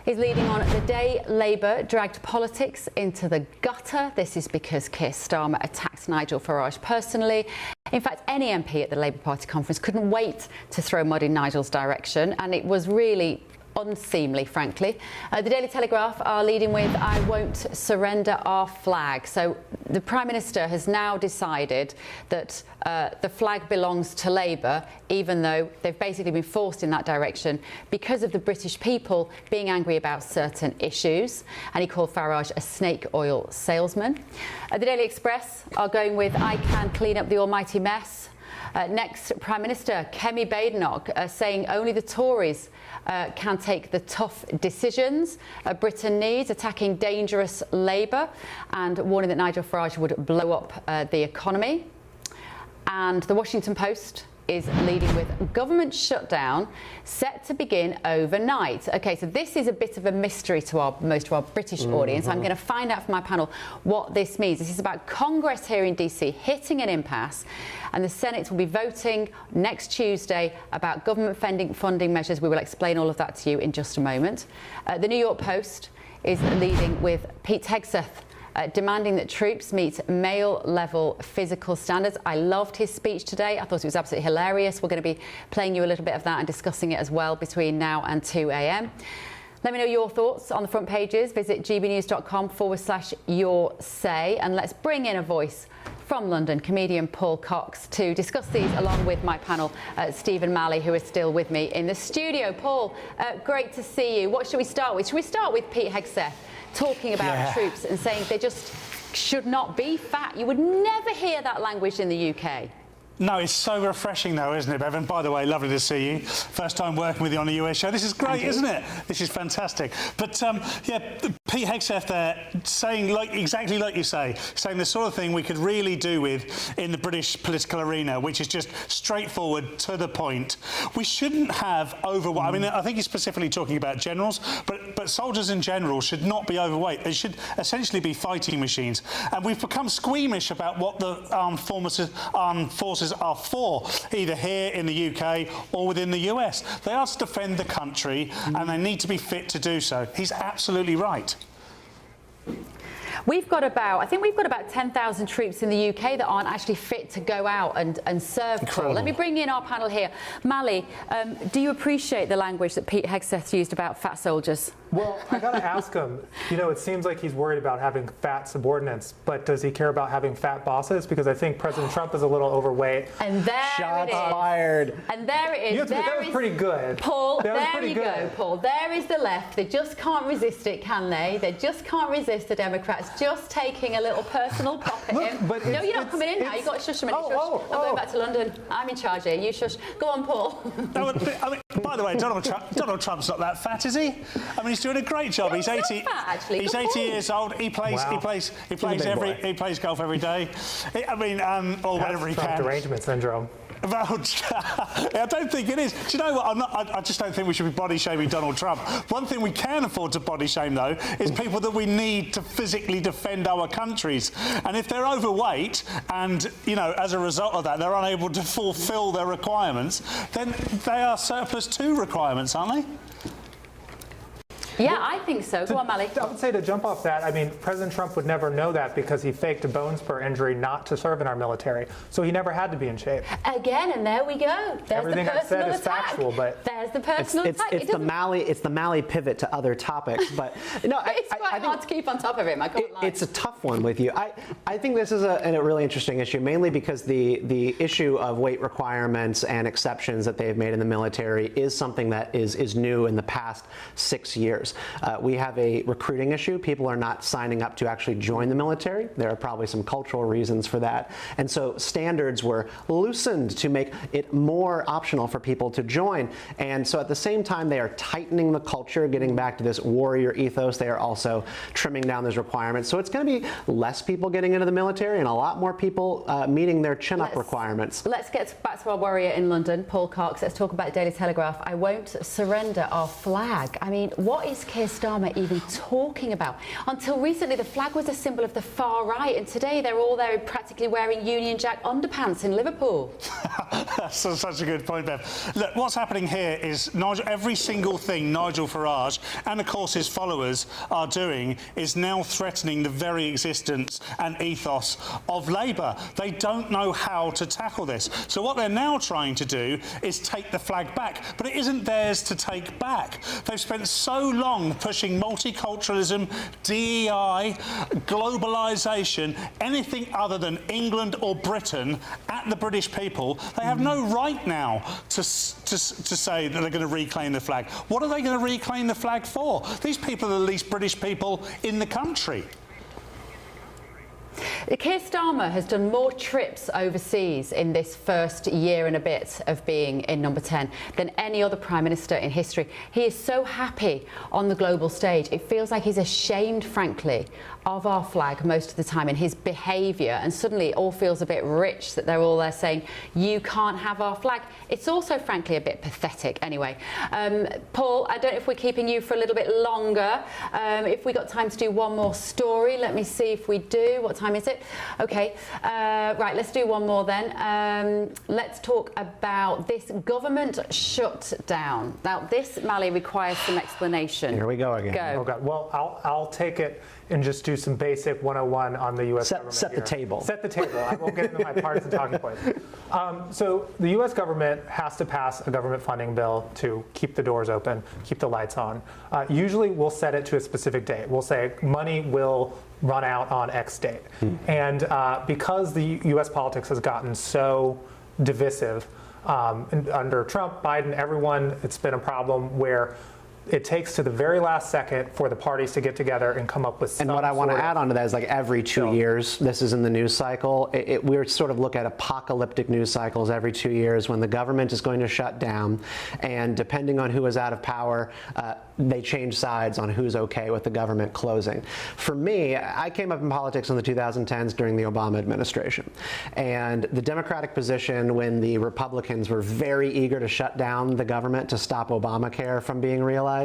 is leading on the day Labour dragged politics into the gutter. This is because Keir Starmer attacked Nigel Farage personally. In fact, any MP at the Labour Party conference couldn't wait to throw mud in Nigel's direction, and it was really unseemly, frankly. The Daily Telegraph are leading with, "I won't surrender our flag." So the Prime Minister has now decided that the flag belongs to Labour, even though they've basically been forced in that direction because of the British people being angry about certain issues. And he called Farage a snake oil salesman. The Daily Express are going with, "I can clean up the almighty mess." Next, Prime Minister Kemi Badenoch saying only the Tories can take the tough decisions Britain needs, attacking dangerous Labour and warning that Nigel Farage would blow up the economy. And the Washington Post is leading with government shutdown set to begin overnight. Okay, so this is a bit of a mystery to most of our British audience. I'm going to find out from my panel what this means. This is about Congress here in DC hitting an impasse, and the Senate will be voting next Tuesday about government funding measures. We will explain all of that to you in just a moment. The New York Post is leading with Pete Hegseth demanding that troops meet male-level physical standards. I loved his speech today. I thought it was absolutely hilarious. We're going to be playing you a little bit of that and discussing it as well between now and 2 a.m. Let me know your thoughts on the front pages. Visit gbnews.com/your say, and let's bring in a voice from London, comedian Paul Cox, to discuss these along with my panel, Stephen Malley, who is still with me in the studio. Paul, great to see you. What should we start with? Should we start with Pete Hegseth talking about troops and saying they just should not be fat? You would never hear that language in the UK. No, it's so refreshing though, isn't it, Bevan? By the way, lovely to see you. First time working with you on a US show. This is great, isn't it? This is fantastic. But yeah, Pete Hegseth there saying exactly like you say, saying the sort of thing we could really do with in the British political arena, which is just straightforward, to the point. We shouldn't have overweight. I mean, I think he's specifically talking about generals, but soldiers in general should not be overweight. They should essentially be fighting machines. And we've become squeamish about what the armed forces are for, either here in the UK or within the US. They are to defend the country and they need to be fit to do so. He's absolutely right. We've got about 10,000 troops in the UK that aren't actually fit to go out and serve. Paul. Let me bring in our panel here. Mally, do you appreciate the language that Pete Hegseth used about fat soldiers? Well, I got to ask him, you know, it seems like he's worried about having fat subordinates, but does he care about having fat bosses? Because I think President Trump is a little overweight. And there Shots it is. fired. And there it is. That was pretty good. Paul, there you go, Paul. There is the left. They just can't resist it, can they? They just can't resist the Democrats just taking a little personal pop at him. But no, you're not coming in now. You've got to shush a minute. I'm going back to London. I'm in charge here. You shush. Go on, Paul. I mean, by the way, Donald Trump's not that fat, is he? I mean, he's doing a great job. He's 80. He's 80 years old. He plays. Wow. He plays golf every day. I mean, or whatever he can. Derangement syndrome. Well, I don't think it is. Do you know what? I just don't think we should be body shaming Donald Trump. One thing we can afford to body shame, though, is people that we need to physically defend our countries. And if they're overweight and, you know, as a result of that, they're unable to fulfil their requirements, then they are surplus to requirements, aren't they? Yeah, I think so. Go on, Mally. I would say to jump off that, I mean, President Trump would never know that because he faked a bone spur injury not to serve in our military. So he never had to be in shape. Again, and there we go. There's Everything the I've personal said is attack. factual, but there's the personal attack. It's the Mally pivot to other topics, but no, it's quite hard to keep on top of him. I can't lie. It's a tough one with you. I think this is a really interesting issue, mainly because the issue of weight requirements and exceptions that they've made in the military is something that is new in the past 6 years. We have a recruiting issue. People are not signing up to actually join the military. There are probably some cultural reasons for that. And so standards were loosened to make it more optional for people to join. And so at the same time, they are tightening the culture, getting back to this warrior ethos. They are also trimming down those requirements. So it's going to be less people getting into the military and a lot more people meeting their chin-up requirements. Let's get back to our warrior in London, Paul Cox. Let's talk about Daily Telegraph. I won't surrender our flag. I mean, what is Keir Starmer even talking about? Until recently, the flag was a symbol of the far right, and today they're all there practically wearing Union Jack underpants in Liverpool. That's such a good point, Bev. Look, what's happening here is every single thing Nigel Farage and, of course, his followers are doing is now threatening the very existence and ethos of Labour. They don't know how to tackle this. So what they're now trying to do is take the flag back, but it isn't theirs to take back. They've spent so long pushing multiculturalism, DEI, globalisation, anything other than England or Britain at the British people. They have no right now to say that they're going to reclaim the flag. What are they going to reclaim the flag for? These people are the least British people in the country. Keir Starmer has done more trips overseas in this first year and a bit of being in Number 10 than any other Prime Minister in history. He is so happy on the global stage. It feels like he's ashamed, frankly, of our flag most of the time in his behaviour, and suddenly it all feels a bit rich that they're all there saying, you can't have our flag. It's also, frankly, a bit pathetic anyway. Paul, I don't know if we're keeping you for a little bit longer. If we got time to do one more story, let me see if we do. What time is it? Okay, right, let's do one more then. Let's talk about this government shutdown. Now, this, Mally, requires some explanation. Here we go again. Oh, God. Well, I'll take it and just do some basic 101 on the U.S. government. Set the table. Set the table. I won't get into my partisan talking points. So the U.S. government has to pass a government funding bill to keep the doors open, keep the lights on. Usually we'll set it to a specific date. We'll say money will run out on X date. And because the U.S. politics has gotten so divisive under Trump, Biden, everyone, it's been a problem where it takes to the very last second for the parties to get together and come up with some. And what I want to add on to that is, like, every 2 years, this is in the news cycle. We're sort of look at apocalyptic news cycles every 2 years when the government is going to shut down, and depending on who is out of power, they change sides on who's okay with the government closing. For me, I came up in politics in the 2010s during the Obama administration, and the Democratic position when the Republicans were very eager to shut down the government to stop Obamacare from being realized.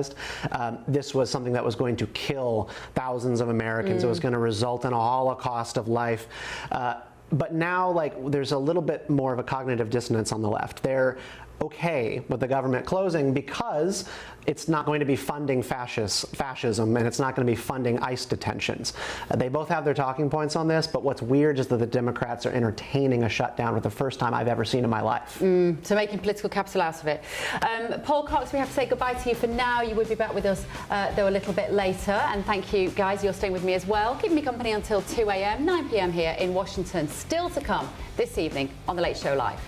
This was something that was going to kill thousands of Americans. It was going to result in a holocaust of life. But now, like, there's a little bit more of a cognitive dissonance on the left. They're okay with the government closing because it's not going to be funding fascism, and it's not going to be funding ICE detentions. They both have their talking points on this, but what's weird is that the Democrats are entertaining a shutdown for the first time I've ever seen in my life. So making political capital out of it. Paul Cox, we have to say goodbye to you for now. You will be back with us, though, a little bit later. And thank you, guys. You're staying with me as well. Keep me company until 2 a.m, 9 p.m. here in Washington. Still to come this evening on The Late Show Live.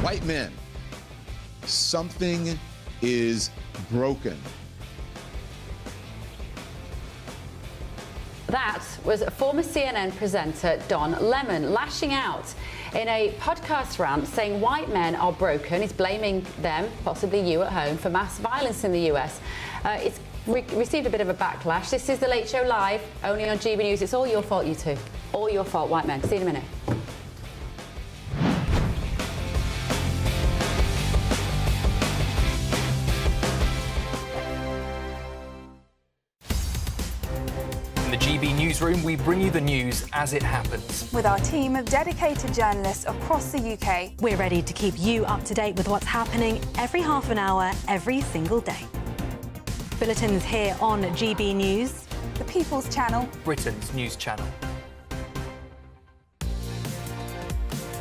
White men, something is broken. That was former CNN presenter Don Lemon lashing out in a podcast rant saying white men are broken. He's blaming them, possibly you at home, for mass violence in the US. It's received a bit of a backlash. This is The Late Show Live, only on GB News. It's all your fault, you two. All your fault, white men. See you in a minute. In the GB Newsroom, we bring you the news as it happens. With our team of dedicated journalists across the UK, we're ready to keep you up to date with what's happening every half an hour, every single day. Bulletins here on GB News, the People's Channel, Britain's news channel.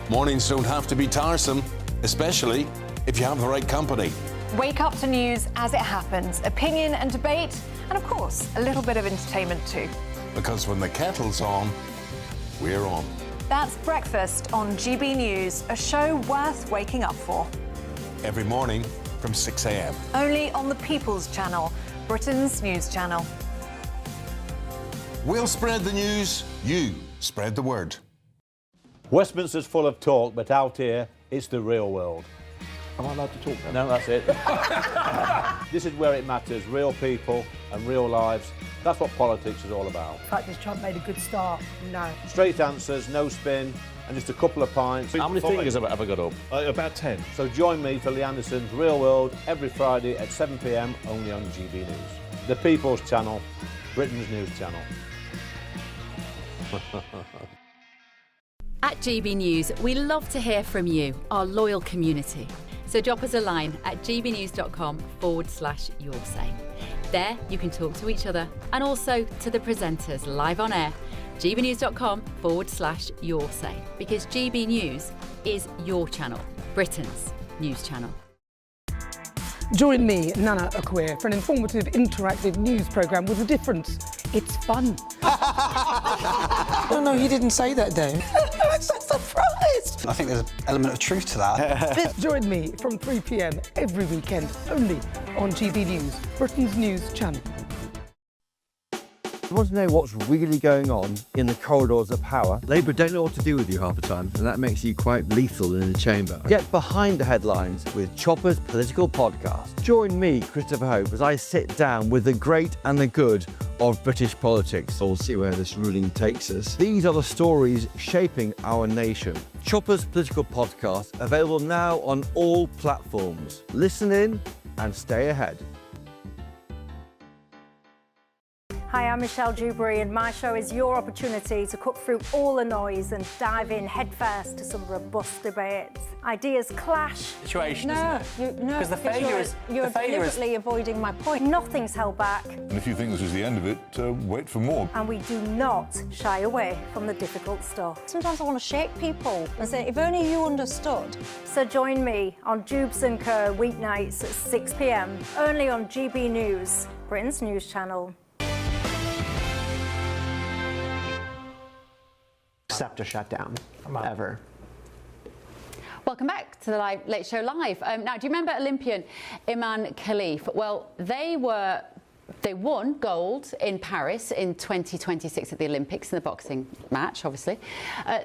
Mornings don't have to be tiresome, especially if you have the right company. Wake up to news as it happens, opinion and debate, and of course, a little bit of entertainment too. Because when the kettle's on, we're on. That's Breakfast on GB News, a show worth waking up for. Every morning from 6 a.m. Only on the People's Channel, Britain's news channel. We'll spread the news, you spread the word. Westminster's full of talk, but out here, it's the real world. Am I allowed to talk now? No, that's it. This is where it matters, real people and real lives. That's what politics is all about. The fact is Trump made a good start. No. Straight answers, no spin, and just a couple of pints. How many fingers have I got up? About 10. So join me for Lee Anderson's Real World every Friday at 7 p.m. only on GB News. The People's Channel, Britain's news channel. At GB News, we love to hear from you, our loyal community. So drop us a line at gbnews.com/yoursay. There you can talk to each other and also to the presenters live on air. gbnews.com/yoursay, because GB News is your channel, Britain's news channel. Join me, Nana Akwe, for an informative, interactive news programme with a difference. It's fun. No, he didn't say that, though. I'm so surprised. I think there's an element of truth to that. Join me from 3 p.m. every weekend, only on GB News, Britain's news channel. You want to know what's really going on in the corridors of power? Labour don't know what to do with you half the time, and that makes you quite lethal in the chamber. Get behind the headlines with Chopper's Political Podcast. Join me, Christopher Hope, as I sit down with the great and the good of British politics. We'll see where this ruling takes us. These are the stories shaping our nation. Chopper's Political Podcast, available now on all platforms. Listen in and stay ahead. Hi, I'm Michelle Dewberry, and my show is your opportunity to cut through all the noise and dive in headfirst to some robust debates. Ideas clash. Situation, No, Because the failure is... You're deliberately avoiding my point. Nothing's held back, And if you think this is the end of it, wait for more. and we do not shy away from the difficult stuff. Sometimes I want to shake people and say, if only you understood. So join me on Jubes & Co. weeknights at 6 p.m. only on GB News, Britain's news channel. Accept a shutdown, ever. Welcome back to the Late Show Live. Now, do you remember Olympian Imane Khelif? Well, they won gold in Paris in 2026 at the Olympics in the boxing match, obviously.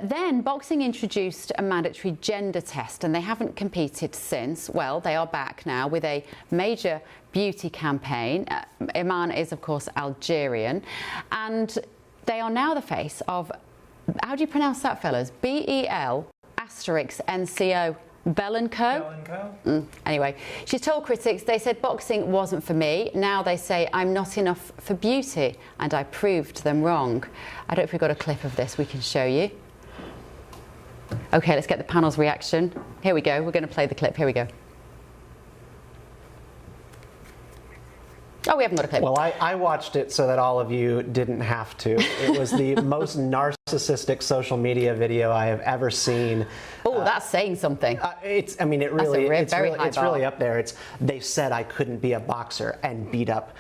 Then boxing introduced a mandatory gender test, and they haven't competed since. Well, they are back now with a major beauty campaign. Imane is, of course, Algerian, and they are now the face of, how do you pronounce that, fellas? BEL*NCO. Bell & Co? Anyway, she's told critics, they said boxing wasn't for me. Now they say I'm not enough for beauty, and I proved them wrong. I don't know if we've got a clip of this we can show you. OK, let's get the panel's reaction. Here we go. We're going to play the clip. Here we go. Oh, we haven't got a clip. Well, I watched it so that all of you didn't have to. It was the most narcissistic social media video I have ever seen. Oh, that's saying something. It's really up there. They said I couldn't be a boxer and beat up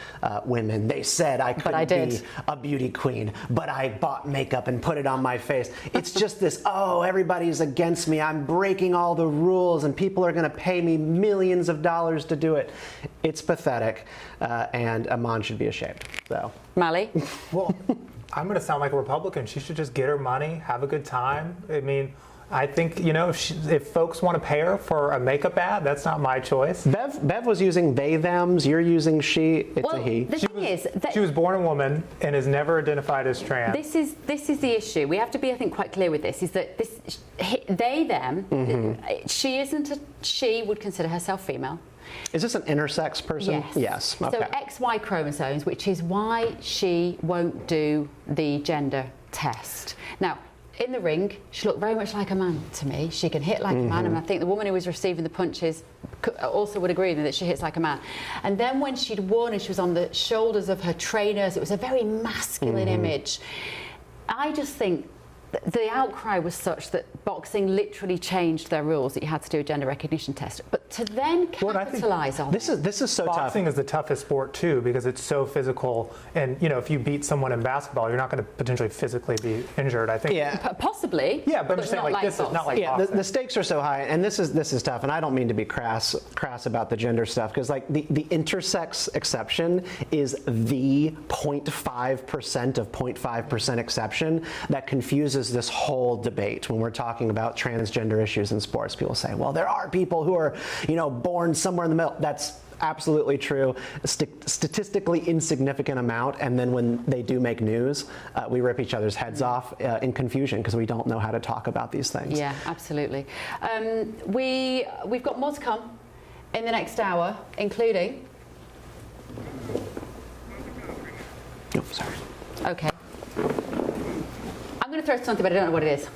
women. They said I couldn't be a beauty queen, but I bought makeup and put it on my face. It's just this, oh, everybody's against me. I'm breaking all the rules and people are going to pay me millions of dollars to do it. It's pathetic, and Imane should be ashamed. So, Mali? Well, I'm going to sound like a Republican. She should just get her money, have a good time. I mean, I think, you know, if folks want to pay her for a makeup ad, that's not my choice. Bev was using they, thems. You're using she. It's a he. The thing is that she was born a woman and is never identified as trans. This is the issue. We have to be, I think, quite clear with this. Is that this they, them? She isn't. She would consider herself female. Is this an intersex person? Yes. Okay. So XY chromosomes, which is why she won't do the gender test. Now, in the ring, she looked very much like a man to me. She can hit like a man, and I think the woman who was receiving the punches also would agree with me that she hits like a man. And then when she'd won and she was on the shoulders of her trainers, it was a very masculine image. I just think the outcry was such that boxing literally changed their rules that you had to do a gender recognition test. But to then capitalise on this is so tough. Boxing is the toughest sport too because it's so physical. And you know, if you beat someone in basketball, you're not going to potentially physically be injured. I think. Yeah, possibly. Yeah, but I'm just saying, like this is not like boxing. The stakes are so high, and this is tough. And I don't mean to be crass about the gender stuff because like the intersex exception is the 0.5% of 0.5% exception that confuses this whole debate when we're talking about transgender issues in sports. People say, well, there are people who are, you know, born somewhere in the middle. That's absolutely true. Statistically insignificant amount, and then when they do make news, we rip each other's heads off in confusion because we don't know how to talk about these things. Yeah, absolutely. We've got more to come in the next hour, including... No, sorry. Okay. I'm going to throw something, but I don't know what it is.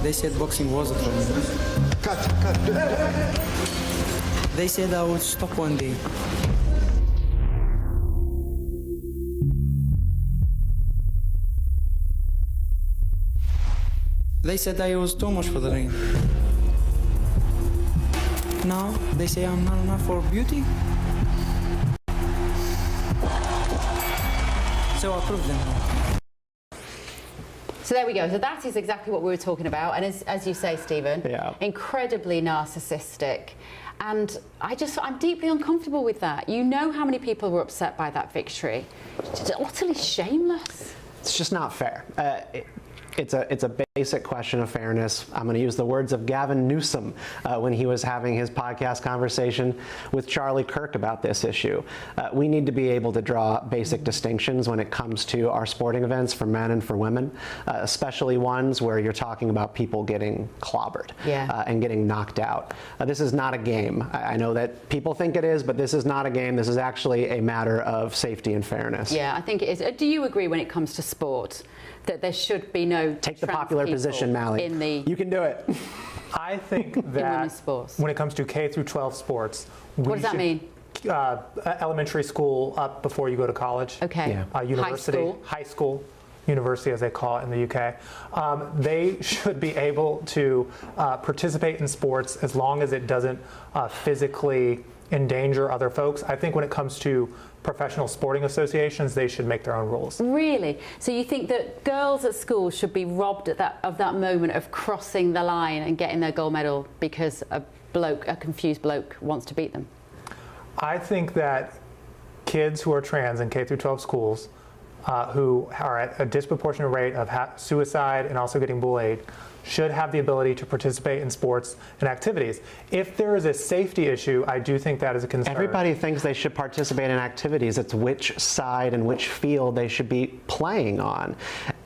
They said boxing wasn't for me. Cut. They said I would stop one day. They said I was too much for the ring. Now they say I'm not enough for beauty. So I proved them wrong. So there we go. So that is exactly what we were talking about. And as you say, Stephen, incredibly narcissistic. And I'm deeply uncomfortable with that. You know how many people were upset by that victory. It's utterly shameless. It's just not fair. It's a basic question of fairness. I'm going to use the words of Gavin Newsom when he was having his podcast conversation with Charlie Kirk about this issue. We need to be able to draw basic distinctions when it comes to our sporting events for men and for women, especially ones where you're talking about people getting clobbered and getting knocked out. This is not a game. I know that people think it is, but this is not a game. This is actually a matter of safety and fairness. Yeah, I think it is. Do you agree when it comes to sport that there should be no take the popular position, Mally? You can do it. I think that when it comes to K through 12 sports, what does that mean? Elementary school up before you go to college. Okay. University, high school, university as they call it in the UK. They should be able to participate in sports as long as it doesn't physically endanger other folks. I think when it comes to professional sporting associations, they should make their own rules. Really? So you think that girls at school should be robbed of that moment of crossing the line and getting their gold medal because a confused bloke wants to beat them? I think that kids who are trans in K through 12 schools who are at a disproportionate rate of suicide and also getting bullied should have the ability to participate in sports and activities. If there is a safety issue, I do think that is a concern. Everybody thinks they should participate in activities. It's which side and which field they should be playing on.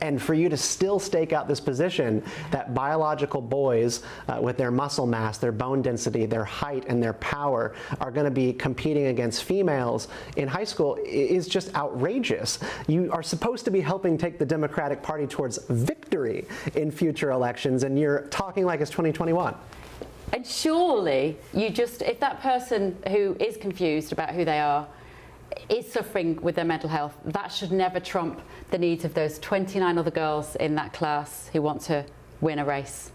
And for you to still stake out this position that biological boys with their muscle mass, their bone density, their height, and their power are going to be competing against females in high school is just outrageous. You are supposed to be helping take the Democratic Party towards victory in future elections, and you're talking like it's 2021. And surely if that person who is confused about who they are is suffering with their mental health, that should never trump the needs of those 29 other girls in that class who want to win a race.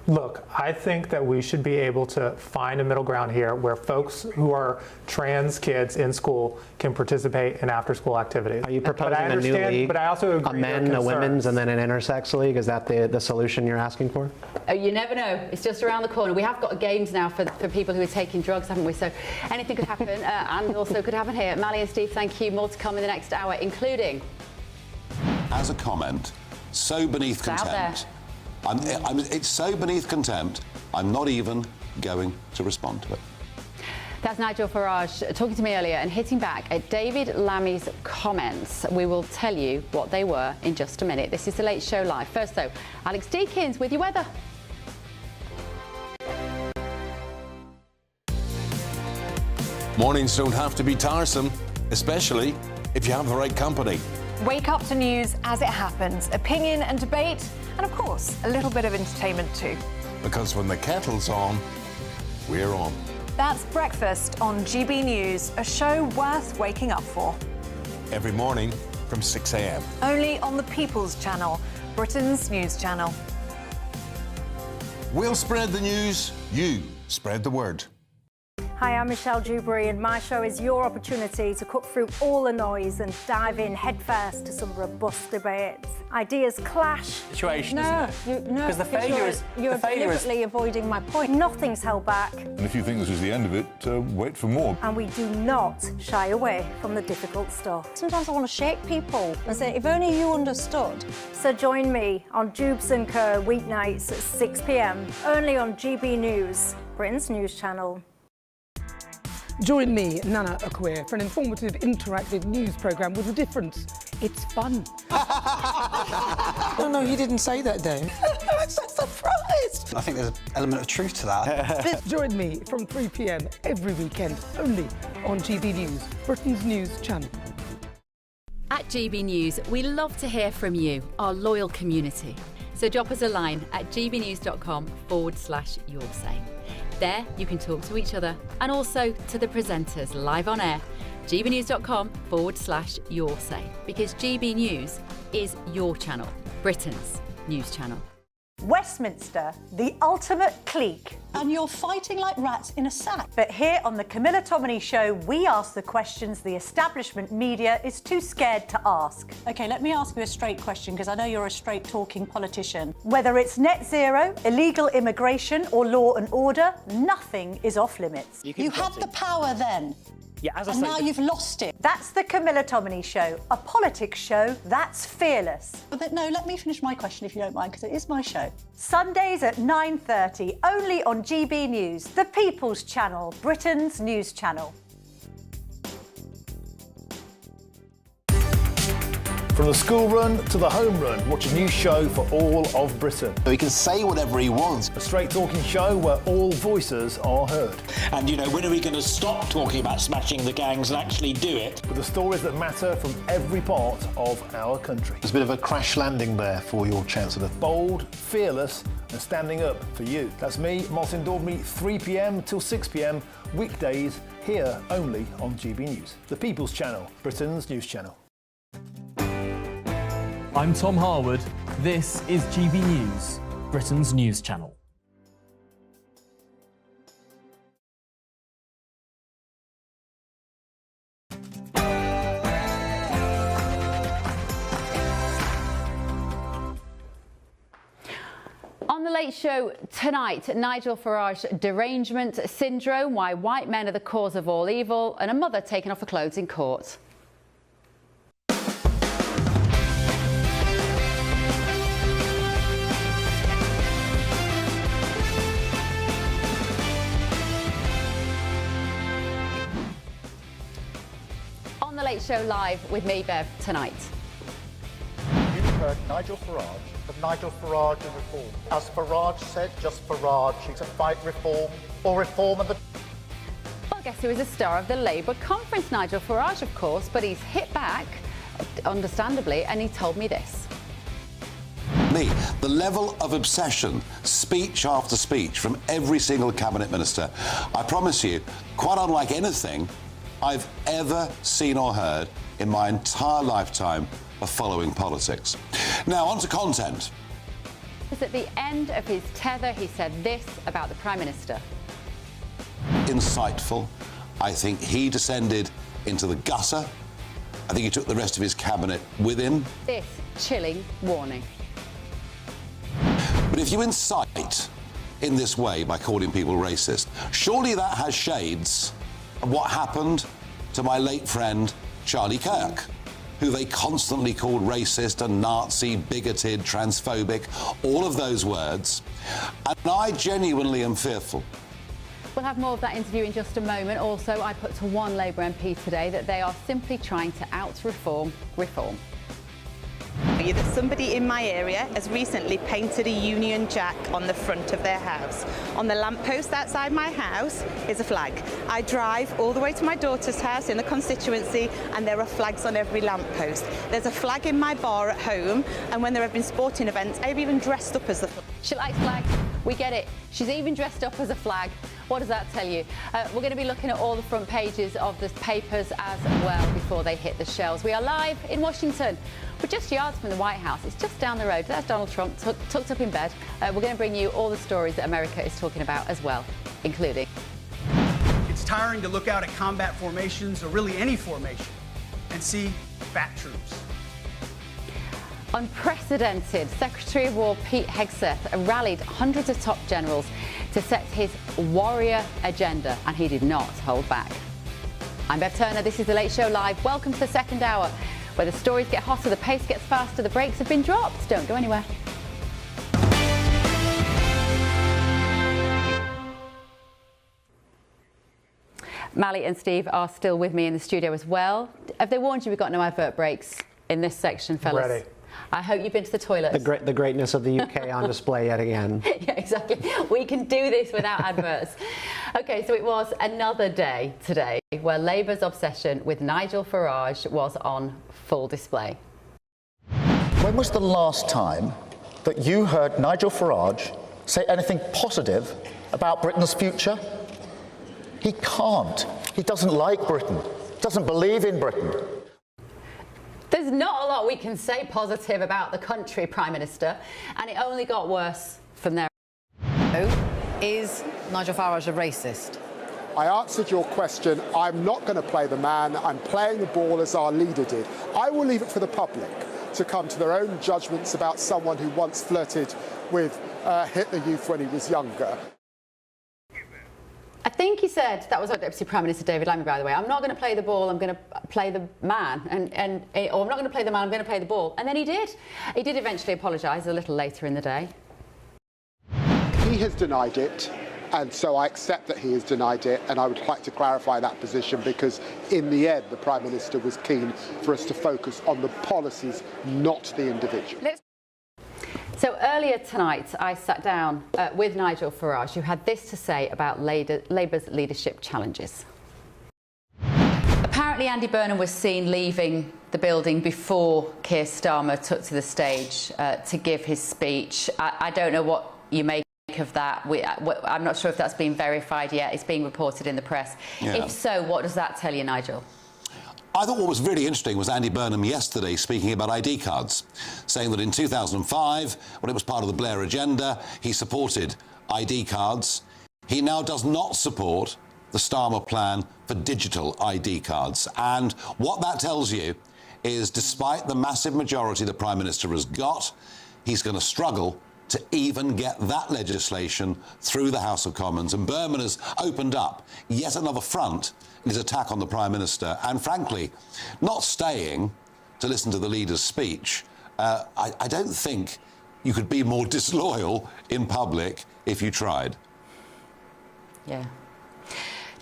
Look, I think that we should be able to find a middle ground here where folks who are trans kids in school can participate in after-school activities. Are you proposing a new league? But I also agree a men, a women's, and then an intersex league? Is that the solution you're asking for? You never know. It's just around the corner. We have got games now for people who are taking drugs, haven't we? So anything could happen, and also could happen here. Mally and Steve, thank you. More to come in the next hour, including... As a comment, so beneath contempt. It's so beneath contempt, I'm not even going to respond to it. That's Nigel Farage talking to me earlier and hitting back at David Lammy's comments. We will tell you what they were in just a minute. This is The Late Show Live. First, though, Alex Deakins with your weather. Mornings don't have to be tiresome, especially if you have the right company. Wake up to news as it happens, opinion and debate, and of course, a little bit of entertainment too. Because when the kettle's on, we're on. That's Breakfast on GB News, a show worth waking up for. Every morning from 6 a.m. Only on the People's Channel, Britain's news channel. We'll spread the news, you spread the word. Hi, I'm Michelle Dewberry, and my show is your opportunity to cut through all the noise and dive in headfirst to some robust debates. Ideas clash. Situation, No, isn't it? no, Because the failure is you're deliberately avoiding my point. Nothing's held back, And if you think this is the end of it, wait for more. and we do not shy away from the difficult stuff. Sometimes I want to shake people and say, if only you understood. So join me on Jubes and Kerr weeknights at 6 p.m. only on GB News, Britain's news channel. Join me, Nana Akwe, for an informative, interactive news programme with a difference. It's fun. No, he didn't say that, though. I'm so surprised. I think there's an element of truth to that. Join me from 3 p.m. every weekend, only on GB News, Britain's news channel. At GB News, we love to hear from you, our loyal community. So drop us a line at gbnews.com/yoursay. There, you can talk to each other and also to the presenters live on air. gbnews.com/yoursay, because GB News is your channel, Britain's news channel. Westminster, the ultimate clique. And you're fighting like rats in a sack. But here on the Camilla Tominey Show, we ask the questions the establishment media is too scared to ask. OK, let me ask you a straight question, because I know you're a straight-talking politician. Whether it's net zero, illegal immigration or law and order, nothing is off-limits. You had the power then. Yeah, as I And say, now you've lost it. That's the Camilla Tominey Show, a politics show that's fearless. But no, let me finish my question if you don't mind, because it is my show. Sundays at 9:30, only on GB News, the People's Channel, Britain's news channel. From the school run to the home run, watch a new show for all of Britain. He can say whatever he wants. A straight talking show where all voices are heard. And, you know, when are we going to stop talking about smashing the gangs and actually do it? With the stories that matter from every part of our country. There's a bit of a crash landing there for your Chancellor. Bold, fearless and standing up for you. That's me, Martin Daubney, 3 p.m. till 6 p.m, weekdays, here only on GB News. The People's Channel, Britain's news channel. I'm Tom Harwood. This is GB News, Britain's news channel. On The Late Show tonight, Nigel Farage derangement syndrome, why white men are the cause of all evil, and a mother taking off her clothes in court. On The Late Show live with me, Bev, tonight. You've heard Nigel Farage of Nigel Farage and Reform. As Farage said, just Farage, to fight reform or reform and the... Well, guess who is a star of the Labour conference? Nigel Farage, of course, but he's hit back, understandably, and he told me this. The level of obsession, speech after speech from every single cabinet minister, I promise you, quite unlike anything I've ever seen or heard in my entire lifetime of following politics. Now, on to content. At the end of his tether, he said this about the Prime Minister. Insightful. I think he descended into the gutter. I think he took the rest of his cabinet with him. This chilling warning. But if you incite in this way by calling people racist, surely that has shades of what happened to my late friend Charlie Kirk, who they constantly called racist and Nazi, bigoted, transphobic, all of those words. And I genuinely am fearful. We'll have more of that interview in just a moment. Also, I put to one Labour MP today that they are simply trying to out-reform reform. That somebody in my area has recently painted a Union Jack on the front of their house. On the lamppost outside my house is a flag. I drive all the way to my daughter's house in the constituency and there are flags on every lamppost. There's a flag in my bar at home, and when there have been sporting events, I've even dressed up as the flag. She likes flags. We get it. She's even dressed up as a flag. What does that tell you? We're going to be looking at all the front pages of the papers as well before they hit the shelves. We are live in Washington. We're just yards from the White House. It's just down the road. That's Donald Trump tucked up in bed. We're going to bring you all the stories that America is talking about as well, including... It's tiring to look out at combat formations, or really any formation, and see fat troops. Unprecedented. Secretary of War Pete Hegseth rallied hundreds of top generals to set his warrior agenda, and he did not hold back. I'm Bev Turner. This is The Late Show Live. Welcome to the second hour, where the stories get hotter, the pace gets faster, the brakes have been dropped. Don't go anywhere. Mally and Steve are still with me in the studio as well. Have they warned you we've got no advert breaks in this section, fellas? Ready. I hope you've been to the toilet. The greatness of the UK on display yet again. Yeah, exactly. We can do this without adverts. OK, so it was another day today where Labour's obsession with Nigel Farage was on full display. When was the last time that you heard Nigel Farage say anything positive about Britain's future? He can't. He doesn't like Britain. Doesn't believe in Britain. There's not a lot we can say positive about the country, Prime Minister, and it only got worse from there. Is Nigel Farage a racist? I answered your question. I'm not going to play the man. I'm playing the ball as our leader did. I will leave it for the public to come to their own judgments about someone who once flirted with Hitler Youth when he was younger. I think he said, that was our Deputy Prime Minister David Lammy, by the way, I'm not going to play the ball, I'm going to play the man, or I'm not going to play the man, I'm going to play the ball. And then he did. He did eventually apologise a little later in the day. He has denied it, and so I accept that he has denied it, and I would like to clarify that position because in the end the Prime Minister was keen for us to focus on the policies, not the individual. So earlier tonight, I sat down with Nigel Farage, who had this to say about Labour's leadership challenges. Apparently, Andy Burnham was seen leaving the building before Keir Starmer took to the stage to give his speech. I don't know what you make of that. I'm not sure if that's been verified yet. It's being reported in the press. Yeah. If so, what does that tell you, Nigel? I thought what was really interesting was Andy Burnham yesterday speaking about ID cards, saying that in 2005, when it was part of the Blair agenda, he supported ID cards. He now does not support the Starmer plan for digital ID cards. And what that tells you is, despite the massive majority the Prime Minister has got, he's going to struggle to even get that legislation through the House of Commons. And Burnham has opened up yet another front in his attack on the Prime Minister, and frankly, not staying to listen to the leader's speech. I don't think you could be more disloyal in public if you tried. Yeah.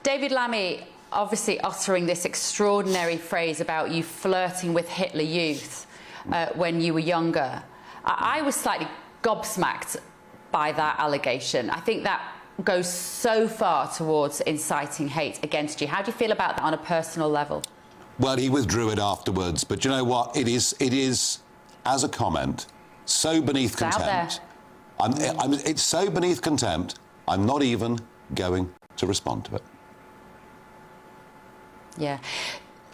David Lammy obviously uttering this extraordinary phrase about you flirting with Hitler Youth when you were younger. I was slightly gobsmacked by that allegation. I think that goes so far towards inciting hate against you. How do you feel about that on a personal level? Well, he withdrew it afterwards, but you know what? It is, as a comment, so beneath contempt. It's so beneath contempt, I'm not even going to respond to it. Yeah.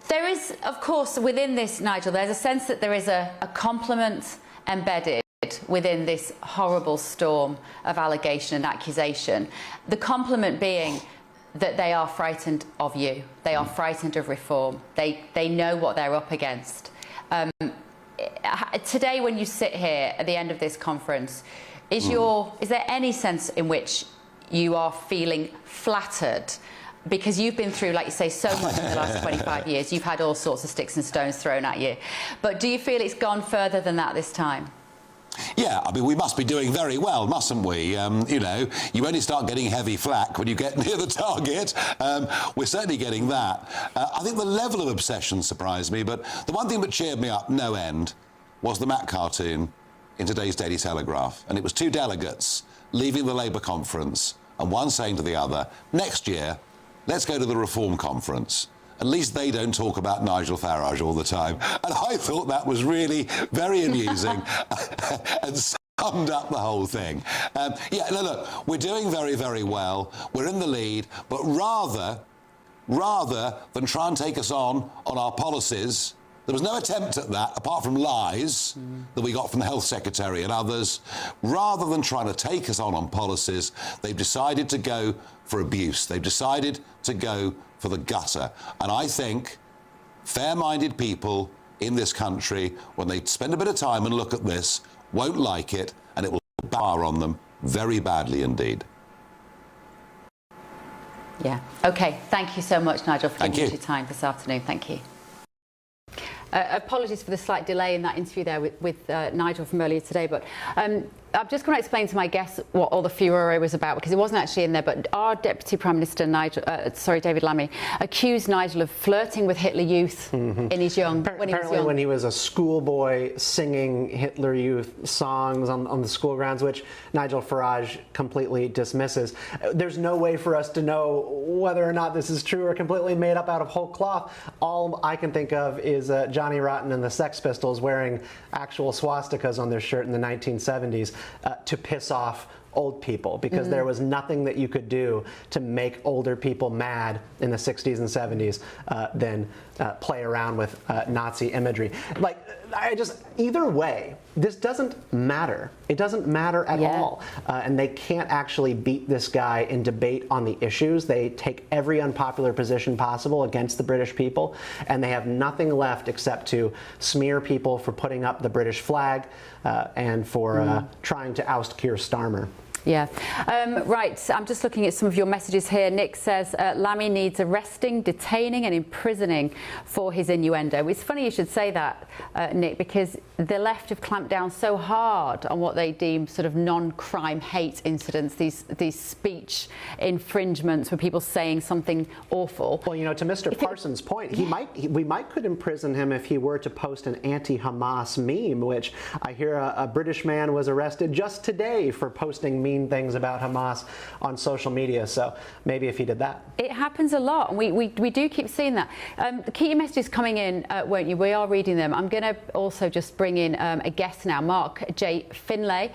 There is, of course, within this, Nigel, there's a sense that there is a compliment embedded within this horrible storm of allegation and accusation. The compliment being that they are frightened of you. They are frightened of reform. They know what they're up against. Today, when you sit here at the end of this conference, is there any sense in which you are feeling flattered? Because you've been through, like you say, so much in the last 25 years. You've had all sorts of sticks and stones thrown at you. But do you feel it's gone further than that this time? Yeah, I mean, we must be doing very well, mustn't we? You know, you only start getting heavy flak when you get near the target. We're certainly getting that. I think the level of obsession surprised me, but the one thing that cheered me up no end was the Mac cartoon in today's Daily Telegraph. And it was two delegates leaving the Labour conference and one saying to the other, next year, let's go to the Reform conference. At least they don't talk about Nigel Farage all the time. And I thought that was really very amusing and summed up the whole thing. Yeah, no, look, we're doing very, very well. We're in the lead, but rather than try and take us on our policies, there was no attempt at that, apart from lies that we got from the Health Secretary and others. Rather than trying to take us on policies, they've decided to go for abuse. They've decided to go for the gutter. And I think fair-minded people in this country, when they spend a bit of time and look at this, won't like it, and it will bar on them very badly indeed. Yeah. OK, thank you so much, Nigel, for giving us your time this afternoon. Thank you. Apologies for the slight delay in that interview there with Nigel from earlier today, but I'm just going to explain to my guests what all the furore was about, because it wasn't actually in there, but our Deputy Prime Minister, David Lammy, accused Nigel of flirting with Hitler Youth in his young... Apparently when he was a schoolboy singing Hitler Youth songs on the school grounds, which Nigel Farage completely dismisses. There's no way for us to know whether or not this is true or completely made up out of whole cloth. All I can think of is Johnny Rotten and the Sex Pistols wearing actual swastikas on their shirt in the 1970s. To piss off old people, because there was nothing that you could do to make older people mad in the 60s and 70s than play around with Nazi imagery. Like, either way, this doesn't matter. It doesn't matter at all. And they can't actually beat this guy in debate on the issues. They take every unpopular position possible against the British people, and they have nothing left except to smear people for putting up the British flag and for trying to oust Keir Starmer. Yeah. Right, I'm just looking at some of your messages here. Nick says Lammy needs arresting, detaining and imprisoning for his innuendo. It's funny you should say that, Nick, because the left have clamped down so hard on what they deem sort of non-crime hate incidents, these speech infringements where people saying something awful. Well, you know, to Mr. Parsons' point, we could imprison him if he were to post an anti-Hamas meme, which I hear a British man was arrested just today for posting memes things about Hamas on social media, so maybe if he did that. It happens a lot, and we do keep seeing that. Keep your messages coming in, won't you? We are reading them. I'm going to also just bring in a guest now, Mark J. Finlay.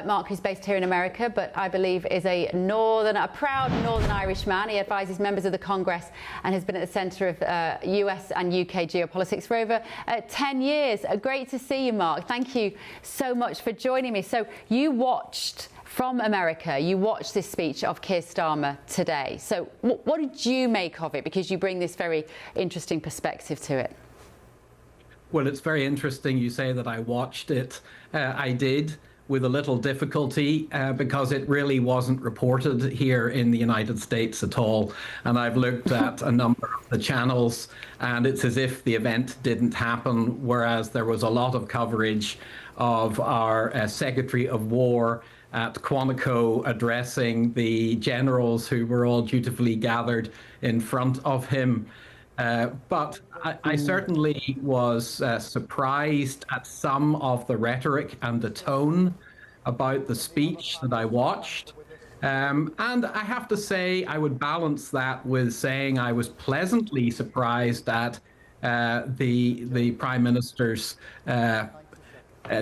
Mark is based here in America, but I believe is a proud Northern Irish man. He advises members of the Congress and has been at the centre of US and UK geopolitics for over 10 years. Great to see you, Mark. Thank you so much for joining me. So you watched from America, you watched this speech of Keir Starmer today. So what did you make of it? Because you bring this very interesting perspective to it. Well, it's very interesting you say that I watched it. I did, with a little difficulty, because it really wasn't reported here in the United States at all. And I've looked at a number of the channels, and it's as if the event didn't happen, whereas there was a lot of coverage of our Secretary of War at Quantico addressing the generals who were all dutifully gathered in front of him. But I certainly was surprised at some of the rhetoric and the tone about the speech that I watched. And I have to say, I would balance that with saying I was pleasantly surprised at the Prime Minister's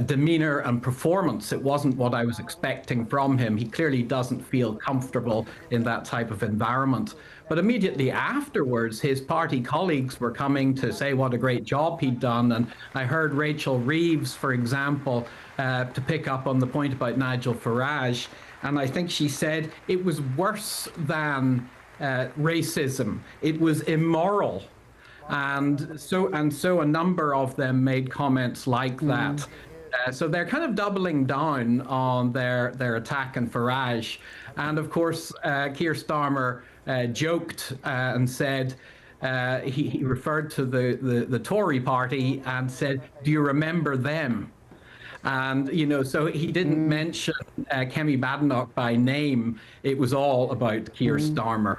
demeanor and performance. It wasn't what I was expecting from him. He clearly doesn't feel comfortable in that type of environment. But immediately afterwards, his party colleagues were coming to say what a great job he'd done. And I heard Rachel Reeves, for example, to pick up on the point about Nigel Farage. And I think she said it was worse than racism. It was immoral. And so a number of them made comments like that. So they're kind of doubling down on their attack on Farage. And of course, Keir Starmer joked and said, he referred to the Tory party and said, "Do you remember them?" And, you know, so he didn't mention Kemi Badenoch by name. It was all about Keir Starmer.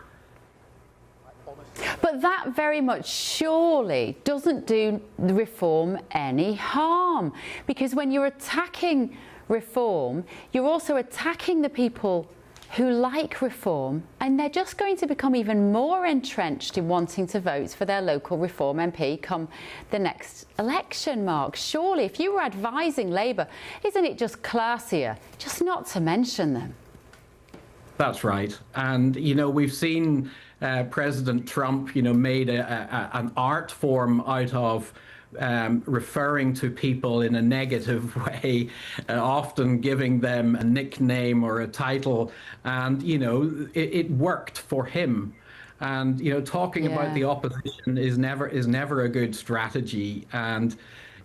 But that very much surely doesn't do the reform any harm, because when you're attacking reform, you're also attacking the people who like reform, and they're just going to become even more entrenched in wanting to vote for their local Reform MP come the next election, Mark. Surely, if you were advising Labour, isn't it just classier just not to mention them? That's right. And, you know, we've seen President Trump, you know, made an art form out of referring to people in a negative way, often giving them a nickname or a title. And, you know, it worked for him. And, you know, talking about the opposition is never a good strategy. And,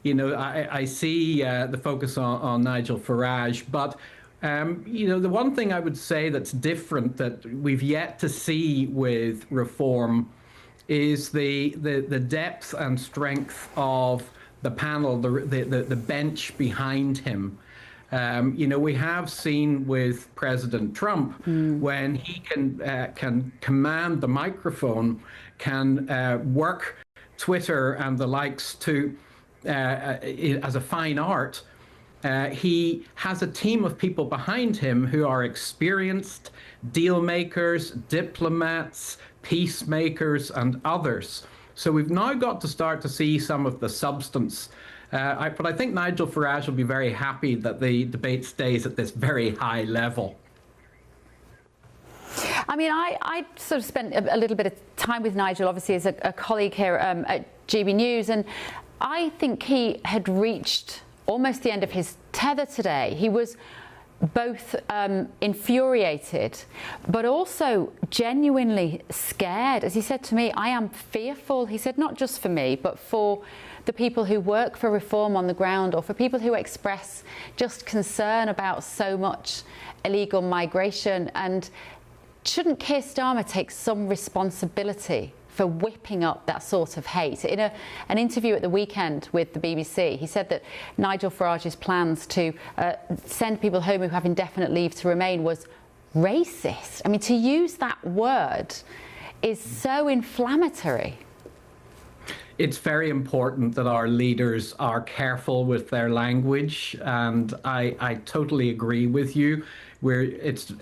you know, I see the focus on Nigel Farage, but you know, the one thing I would say that's different that we've yet to see with reform is the depth and strength of the panel, the bench behind him. You know, we have seen with President Trump when he can command the microphone, can work Twitter and the likes to as a fine art. He has a team of people behind him who are experienced deal makers, diplomats, peacemakers, and others. So we've now got to start to see some of the substance. But I think Nigel Farage will be very happy that the debate stays at this very high level. I mean, I sort of spent a little bit of time with Nigel, obviously, as a colleague here at GB News, and I think he had reached almost the end of his tether today. He was both infuriated, but also genuinely scared. As he said to me, I am fearful. He said, not just for me, but for the people who work for reform on the ground, or for people who express just concern about so much illegal migration. And shouldn't Keir Starmer take some responsibility for whipping up that sort of hate? In an interview at the weekend with the BBC, he said that Nigel Farage's plans to send people home who have indefinite leave to remain was racist. I mean, to use that word is so inflammatory. It's very important that our leaders are careful with their language, and I totally agree with you. It's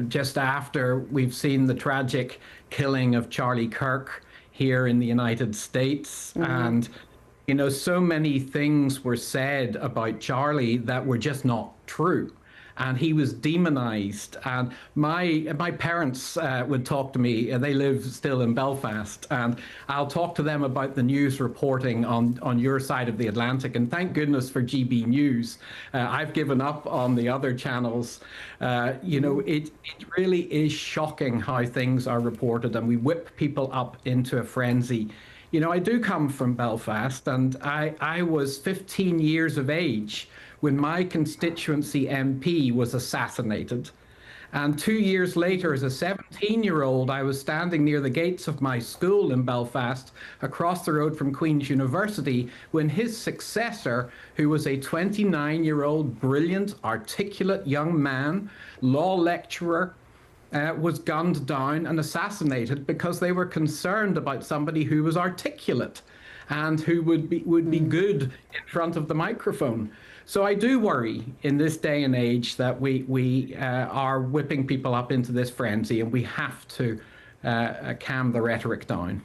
just after we've seen the tragic killing of Charlie Kirk here in the United States. And, you know, so many things were said about Charlie that were just not true. And he was demonized. And my parents would talk to me. They live still in Belfast, and I'll talk to them about the news reporting on your side of the Atlantic. And thank goodness for GB News. I've given up on the other channels. You know, it really is shocking how things are reported, and we whip people up into a frenzy. You know, I do come from Belfast, and I was 15 years of age when my constituency MP was assassinated. And 2 years later, as a 17-year-old, I was standing near the gates of my school in Belfast, across the road from Queen's University, when his successor, who was a 29-year-old, brilliant, articulate young man, law lecturer, was gunned down and assassinated because they were concerned about somebody who was articulate and who would be good in front of the microphone. So I do worry in this day and age that we are whipping people up into this frenzy, and we have to calm the rhetoric down.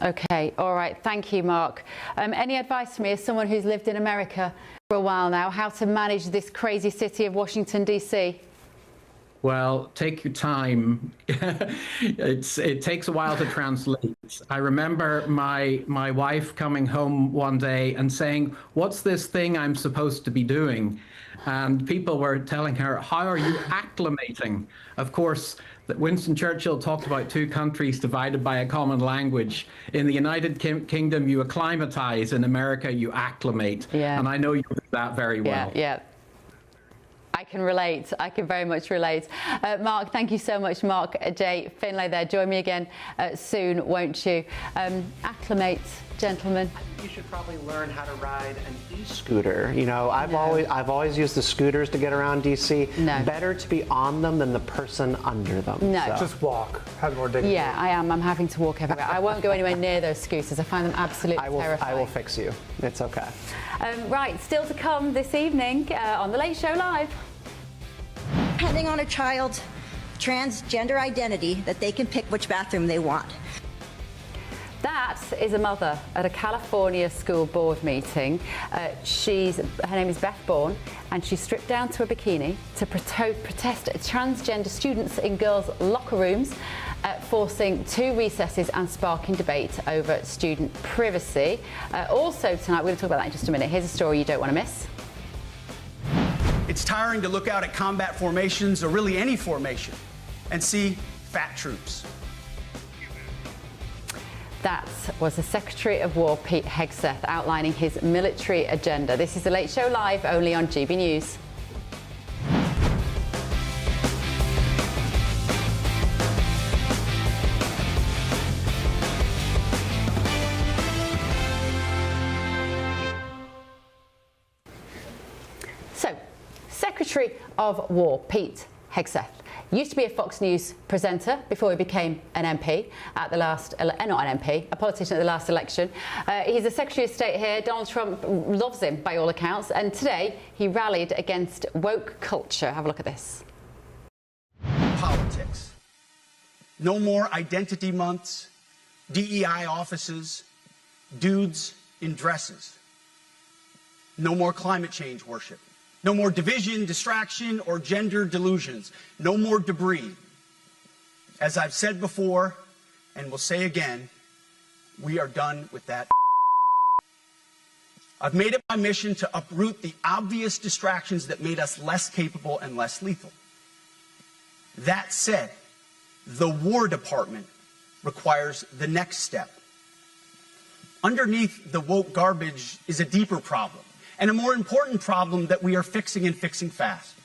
Okay, all right. Thank you, Mark. Any advice for me as someone who's lived in America for a while now, how to manage this crazy city of Washington, D.C.? Well, take your time. It takes a while to translate. I remember my wife coming home one day and saying, "What's this thing I'm supposed to be doing?" And people were telling her, "How are you acclimating?" Of course, Winston Churchill talked about two countries divided by a common language. In the United Kingdom, you acclimatize. In America, you acclimate. Yeah. And I know you do that very well. Yeah. I I can relate. I can very much relate. Mark, thank you so much. Mark J. Finlay there. Join me again soon, won't you? Acclimate, gentlemen. I think you should probably learn how to ride an e-scooter. You know, I've always used the scooters to get around DC. No. Better to be on them than the person under them. No. So. Just walk. Have more dignity. Yeah, I am. I'm having to walk everywhere. I won't go anywhere near those scooters. I find them absolutely terrifying. I will fix you. It's okay. Right, still to come this evening on The Late Show Live. Depending on a child's transgender identity, that they can pick which bathroom they want. That is a mother at a California school board meeting. Her name is Beth Bourne, and she stripped down to a bikini to protest transgender students in girls' locker rooms, forcing 2 recesses and sparking debate over student privacy. Also tonight, we're going to talk about that in just a minute. Here's a story you don't want to miss. It's tiring to look out at combat formations, or really any formation, and see fat troops. That was the Secretary of War, Pete Hegseth, outlining his military agenda. This is The Late Show Live, only on GB News. So, Secretary of War, Pete Hegseth, used to be a Fox News presenter before he became an MP at the last, not an MP, a politician at the last election. He's the Secretary of State here. Donald Trump loves him by all accounts, and today he rallied against woke culture. Have a look at this. Politics. No more identity months, DEI offices, dudes in dresses. No more climate change worship. No more division, distraction, or gender delusions. No more debris. As I've said before, and will say again, we are done with that. I've made it my mission to uproot the obvious distractions that made us less capable and less lethal. That said, the War Department requires the next step. Underneath the woke garbage is a deeper problem, and a more important problem that we are fixing, and fixing fast.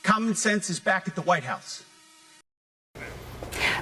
Common sense is back at the White House.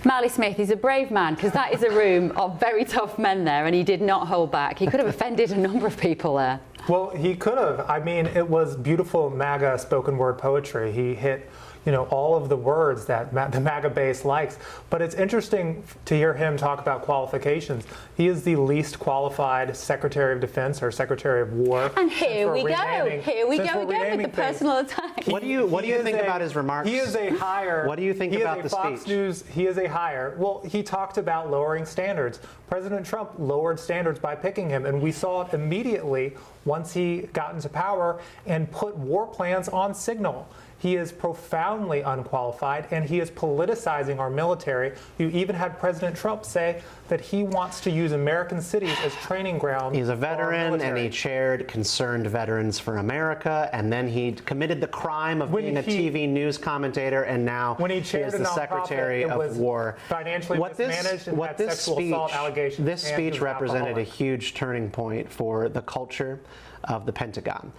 Marley Smith, he's a brave man, because that is a room of very tough men there, and he did not hold back. He could have offended a number of people there. Well, he could have. I mean, it was beautiful MAGA spoken word poetry. He hit, all of the words that the MAGA base likes. But it's interesting to hear him talk about qualifications. He is the least qualified Secretary of Defense or Secretary of War. And here we go. Here we go again with the personal attack. What do you think about his remarks? He is a hire. What do you think about the Fox speech? News, he is a hire. Well, he talked about lowering standards. President Trump lowered standards by picking him, and we saw it immediately once he got into power and put war plans on signal. He is profoundly unqualified, and he is politicizing our military. You even had President Trump say that he wants to use American cities as training grounds. He's a veteran, and he chaired Concerned Veterans for America, and then he committed the crime of being a TV news commentator, and now he is the Secretary of War. Financially mismanaged and had sexual assault allegations. This speech represented a huge turning point for the culture of the Pentagon.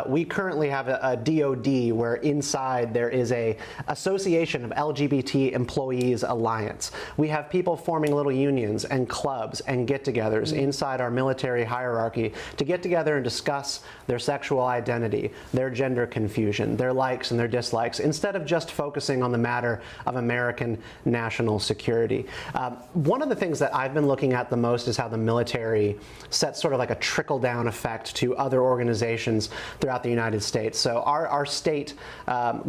We currently have a DOD where inside there is a Association of LGBT Employees Alliance. We have people forming little unions and clubs and get-togethers inside our military hierarchy to get together and discuss their sexual identity, their gender confusion, their likes and their dislikes, instead of just focusing on the matter of American national security. One of the things that I've been looking at the most is how the military sets sort of like a trickle-down effect to other organizations throughout the United States. So our state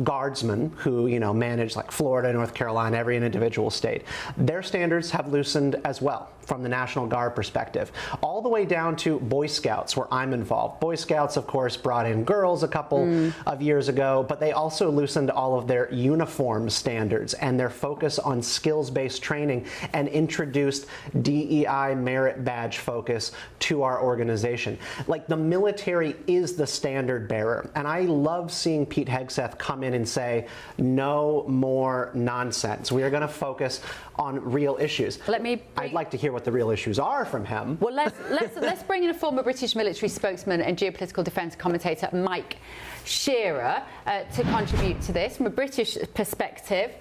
guardsmen who manage like Florida, North Carolina, every individual state, their standards have loosened as well from the National Guard perspective, all the way down to Boy Scouts, where I'm involved. Boy Scouts, of course, brought in girls a couple of years ago, but they also loosened all of their uniform standards and their focus on skills-based training, and introduced DEI merit badge focus to our organization. Like the military military is the standard bearer. And I love seeing Pete Hegseth come in and say, no more nonsense. We are going to focus on real issues. I'd like to hear what the real issues are from him. Well, let's bring in a former British military spokesman and geopolitical defence commentator, Mike Shearer, to contribute to this from a British perspective.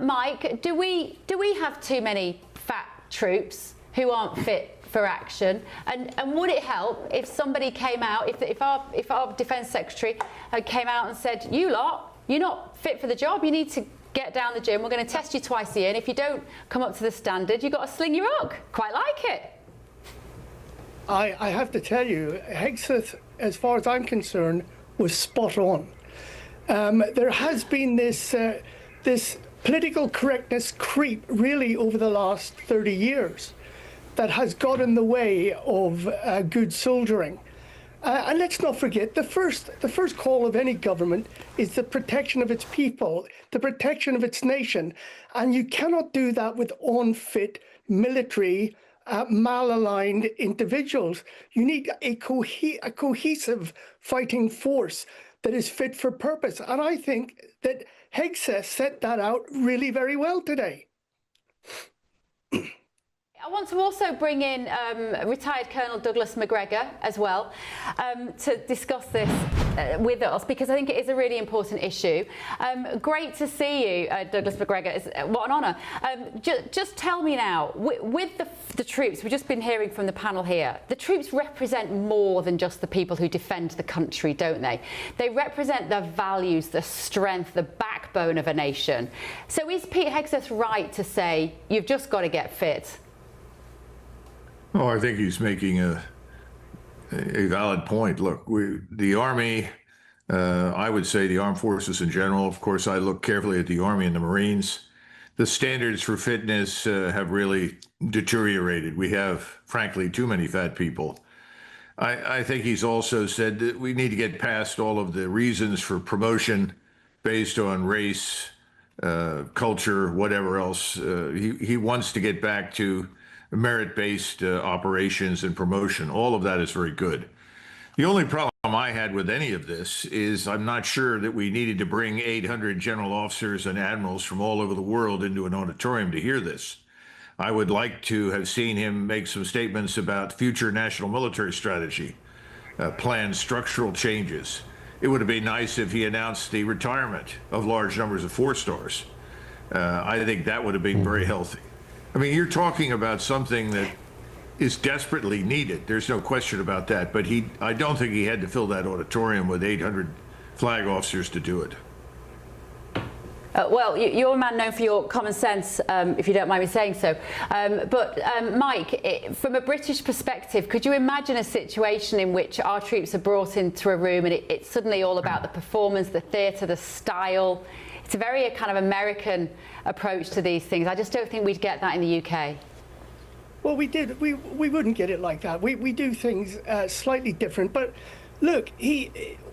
Mike, do we have too many fat troops who aren't fit for action? And would it help if somebody came out, if our Defence Secretary came out and said, you lot, you're not fit for the job, you need to get down the gym, we're going to test you twice a year, and if you don't come up to the standard, you've got to sling your hook. Quite like it. I have to tell you, Hegseth, as far as I'm concerned, was spot on. There has been this political correctness creep really over the last 30 years that has got in the way of good soldiering. And let's not forget, the first call of any government is the protection of its people, the protection of its nation. And you cannot do that with unfit military, malaligned individuals. You need a cohesive fighting force that is fit for purpose. And I think that Hegseth set that out really very well today. I want to also bring in retired Colonel Douglas McGregor as well to discuss this with us, because I think it is a really important issue. Great to see you, Douglas McGregor. What an honour. Just tell me now, with the troops, we've just been hearing from the panel here, the troops represent more than just the people who defend the country, don't they? They represent the values, the strength, the backbone of a nation. So is Pete Hegseth right to say, you've just got to get fit? Oh, I think he's making a valid point. Look, the Army, I would say the armed forces in general, of course, I look carefully at the Army and the Marines. The standards for fitness have really deteriorated. We have, frankly, too many fat people. I think he's also said that we need to get past all of the reasons for promotion based on race, culture, whatever else. He wants to get back to merit-based operations and promotion. All of that is very good. The only problem I had with any of this is I'm not sure that we needed to bring 800 general officers and admirals from all over the world into an auditorium to hear this. I would like to have seen him make some statements about future national military strategy, planned structural changes. It would have been nice if he announced the retirement of large numbers of 4-stars. I think that would have been very healthy. I mean, you're talking about something that is desperately needed. There's no question about that. But I don't think he had to fill that auditorium with 800 flag officers to do it. Well, you're a man known for your common sense, if you don't mind me saying so. But Mike, from a British perspective, could you imagine a situation in which our troops are brought into a room and it's suddenly all about the performance, the theatre, the style? It's a very kind of American approach to these things. I just don't think we'd get that in the UK. Well, we wouldn't get it like that. We do things slightly different. But look,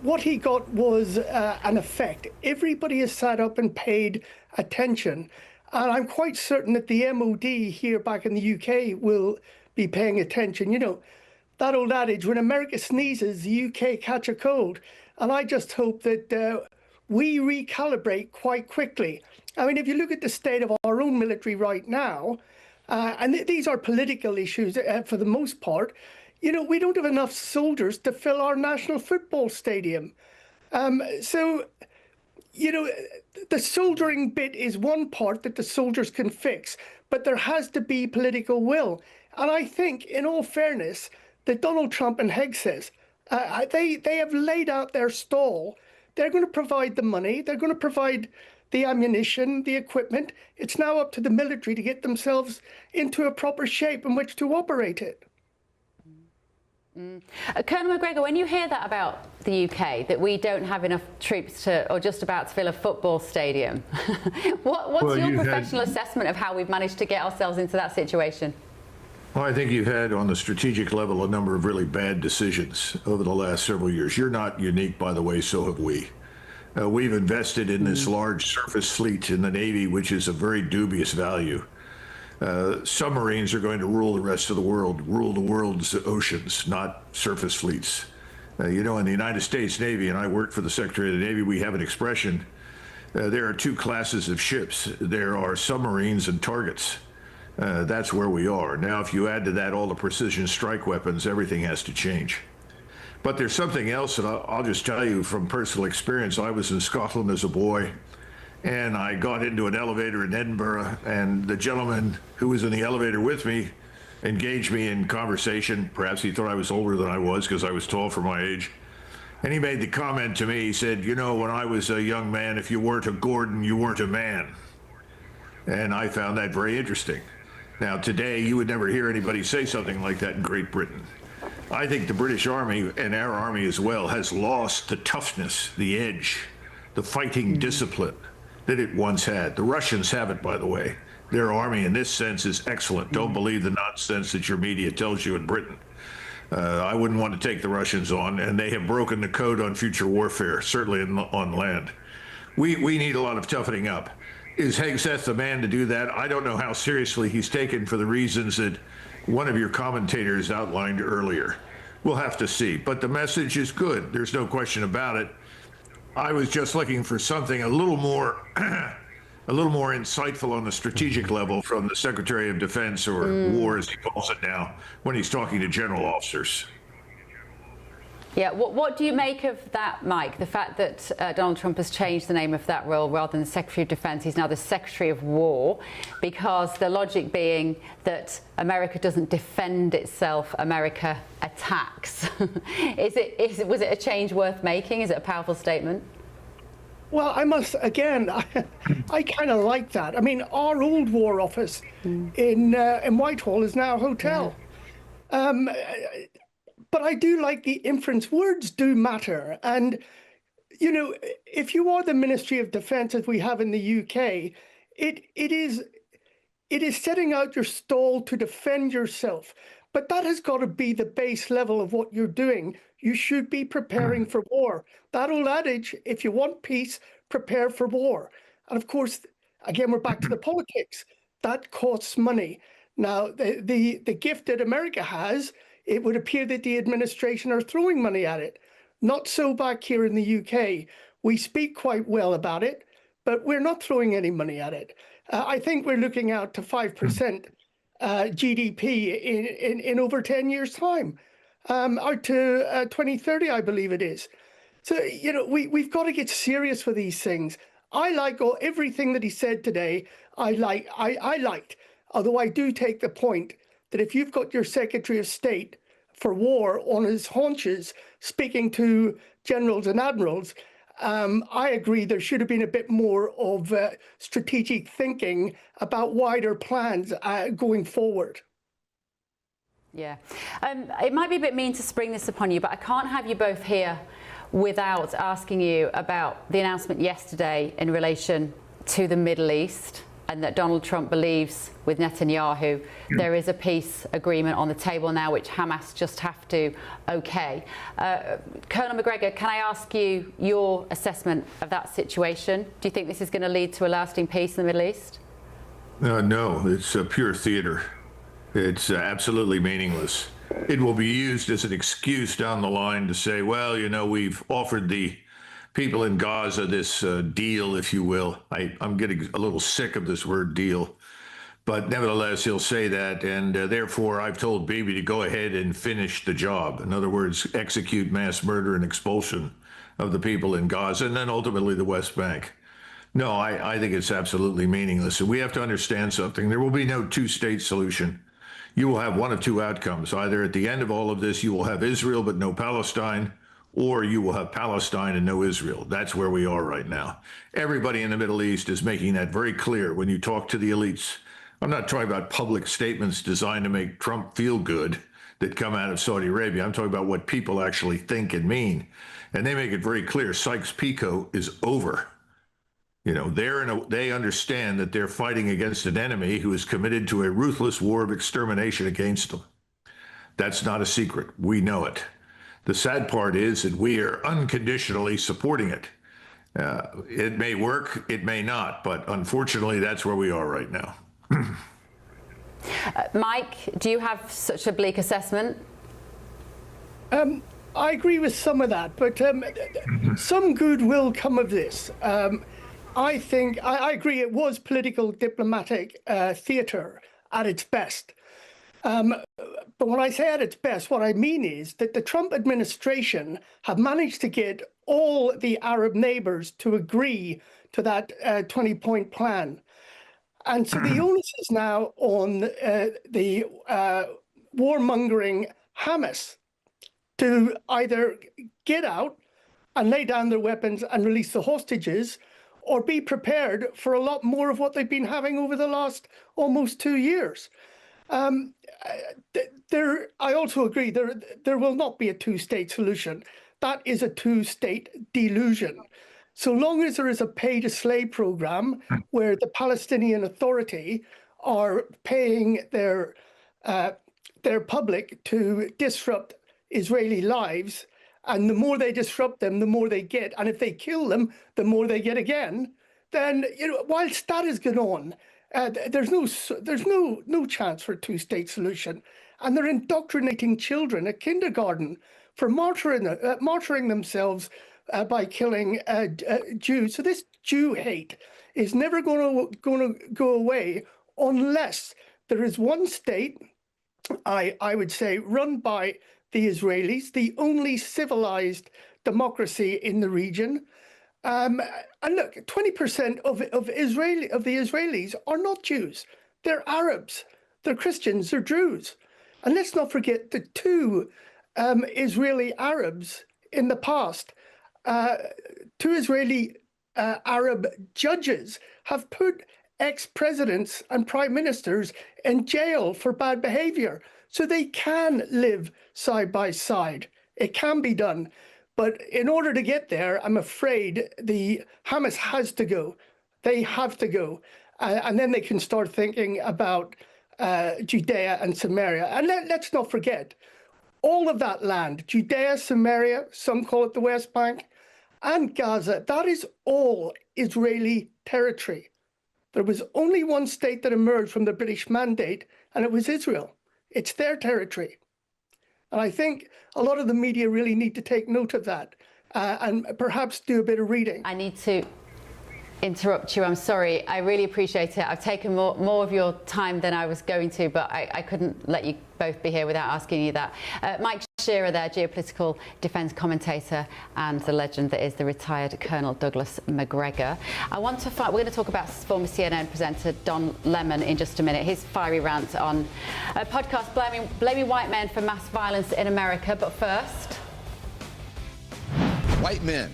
what he got was an effect. Everybody has sat up and paid attention. And I'm quite certain that the MOD here back in the UK will be paying attention. You know, that old adage, when America sneezes, the UK catch a cold. And I just hope that we recalibrate quite quickly. I mean, if you look at the state of our own military right now, and these are political issues for the most part, you know, we don't have enough soldiers to fill our national football stadium. So, you know, the soldiering bit is one part that the soldiers can fix, but there has to be political will. And I think, in all fairness, that Donald Trump and Hegseth, they have laid out their stall. They're going to provide the money. They're going to provide the ammunition, the equipment. It's now up to the military to get themselves into a proper shape in which to operate it. Colonel McGregor, when you hear that about the UK, that we don't have enough troops to, or just about to fill a football stadium, what's your professional assessment of how we've managed to get ourselves into that situation? Well, I think you've had on the strategic level a number of really bad decisions over the last several years. You're not unique, by the way, so have we. We've invested in this large surface fleet in the Navy, which is of very dubious value. Submarines are going to rule the rest of the world, rule the world's oceans, not surface fleets. You know, in the United States Navy, and I worked for the Secretary of the Navy, we have an expression. There are two classes of ships. There are submarines and targets. That's where we are. Now, if you add to that all the precision strike weapons, everything has to change. But there's something else that I'll just tell you from personal experience. I was in Scotland as a boy, and I got into an elevator in Edinburgh, and the gentleman who was in the elevator with me engaged me in conversation. Perhaps he thought I was older than I was because I was tall for my age. And he made the comment to me, he said, you know, when I was a young man, if you weren't a Gordon, you weren't a man. And I found that very interesting. Now, today, you would never hear anybody say something like that in Great Britain. I think the British Army, and our Army as well, has lost the toughness, the edge, the fighting discipline that it once had. The Russians have it, by the way. Their army, in this sense, is excellent. Don't believe the nonsense that your media tells you in Britain. I wouldn't want to take the Russians on, and they have broken the code on future warfare, certainly on land. We need a lot of toughening up. Is Hegseth the man to do that? I don't know how seriously he's taken for the reasons that one of your commentators outlined earlier. We'll have to see. But the message is good. There's no question about it. I was just looking for something a little more insightful on the strategic level from the Secretary of Defense, or War as he calls it now, when he's talking to general officers. Yeah, what do you make of that, Mike? The fact that Donald Trump has changed the name of that role, rather than the Secretary of Defense, he's now the Secretary of War, because the logic being that America doesn't defend itself, America attacks. Was it a change worth making? Is it a powerful statement? Well, I must, again, I kind of like that. I mean, our old War Office in Whitehall is now a hotel. But I do like the inference. Words do matter. And, you know, if you are the Ministry of Defense, as we have in the UK, it is setting out your stall to defend yourself. But that has got to be the base level of what you're doing. You should be preparing for war. That old adage, if you want peace, prepare for war. And of course, again, we're back to the politics. That costs money. Now, the gift that America has, it would appear that the administration are throwing money at it. Not so back here in the UK. We speak quite well about it, but we're not throwing any money at it. I think we're looking out to 5% GDP in over 10 years' time, out to 2030, I believe it is. So, you know, we've got to get serious with these things. I like everything that he said today. I liked, although I do take the point that if you've got your Secretary of State for War on his haunches speaking to generals and admirals, I agree there should have been a bit more of strategic thinking about wider plans going forward. Yeah. It might be a bit mean to spring this upon you, but I can't have you both here without asking you about the announcement yesterday in relation to the Middle East, and that Donald Trump believes with Netanyahu there is a peace agreement on the table now which Hamas just have to okay. Colonel McGregor, can I ask you your assessment of that situation? Do you think this is going to lead to a lasting peace in the Middle East? No, it's pure theater. It's absolutely meaningless. It will be used as an excuse down the line to say, well, you know, we've offered the people in Gaza this deal, if you will. I'm getting a little sick of this word deal, but nevertheless, he'll say that, and therefore I've told Bibi to go ahead and finish the job. In other words, execute mass murder and expulsion of the people in Gaza, and then ultimately the West Bank. No, I think it's absolutely meaningless. And we have to understand something. There will be no two-state solution. You will have one of two outcomes. Either at the end of all of this, you will have Israel but no Palestine, or you will have Palestine and no Israel. That's where we are right now. Everybody in the Middle East is making that very clear when you talk to the elites. I'm not talking about public statements designed to make Trump feel good that come out of Saudi Arabia. I'm talking about what people actually think and mean. And they make it very clear Sykes-Picot is over. You know, they understand that they're fighting against an enemy who is committed to a ruthless war of extermination against them. That's not a secret. We know it. The sad part is that we are unconditionally supporting it. It may work, it may not, but unfortunately, that's where we are right now. Mike, do you have such a bleak assessment? I agree with some of that, but some good will come of this. I think, I agree it was political diplomatic theatre at its best. But when I say at its best, what I mean is that the Trump administration have managed to get all the Arab neighbors to agree to that 20-point plan. And so the onus is now on the warmongering Hamas to either get out and lay down their weapons and release the hostages, or be prepared for a lot more of what they've been having over the last almost 2 years. I also agree there will not be a two-state solution. That is a two-state delusion. So long as there is a pay-to-slay program where the Palestinian Authority are paying their public to disrupt Israeli lives, and the more they disrupt them, the more they get, and if they kill them, the more they get again, then, you know, whilst that is going on, there's no chance for a two-state solution. And they're indoctrinating children at kindergarten for martyring themselves by killing Jews. So this Jew hate is never going to go away unless there is one state, I would say, run by the Israelis, the only civilized democracy in the region. And look, 20% of the Israelis are not Jews. They're Arabs, they're Christians, they're Druze. And let's not forget the two Israeli Arabs in the past. Two Israeli Arab judges have put ex-presidents and prime ministers in jail for bad behavior. So they can live side by side. It can be done. But in order to get there, I'm afraid the Hamas has to go. They have to go. And then they can start thinking about Judea and Samaria. And let's not forget, all of that land, Judea, Samaria, some call it the West Bank, and Gaza, that is all Israeli territory. There was only one state that emerged from the British Mandate, and it was Israel. It's their territory. And I think a lot of the media really need to take note of that and perhaps do a bit of reading. I need to interrupt you. I'm sorry. I really appreciate it. I've taken more of your time than I was going to, but I couldn't let you both be here without asking you that. Mike Shearer there, geopolitical defence commentator, and the legend that is the retired Colonel Douglas Macgregor. We're going to talk about former CNN presenter Don Lemon in just a minute. His fiery rant on a podcast blaming white men for mass violence in America. But first, white men,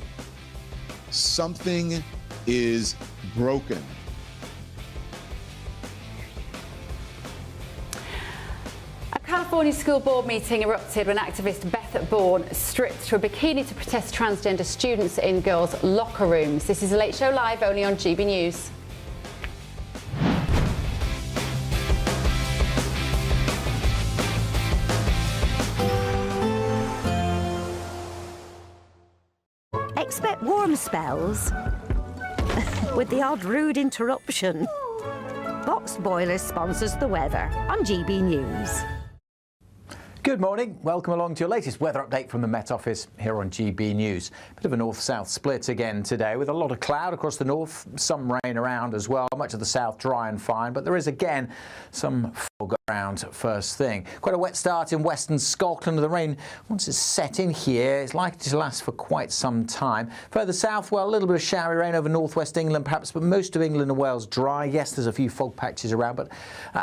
something is broken. A California school board meeting erupted when activist Beth Bourne stripped to a bikini to protest transgender students in girls' locker rooms. This is a Late Show Live, only on GB News. Expect warm spells with the odd rude interruption. Box Boilers sponsors the weather on GB News. Good morning. Welcome along to your latest weather update from the Met Office here on GB News. Bit of a north-south split again today with a lot of cloud across the north, some rain around as well. Much of the south dry and fine, but there is again some fog around first thing. Quite a wet start in western Scotland. The rain, once it's set in here, is likely to last for quite some time. Further south, well, a little bit of showery rain over northwest England perhaps, but most of England and Wales dry. Yes, there's a few fog patches around, but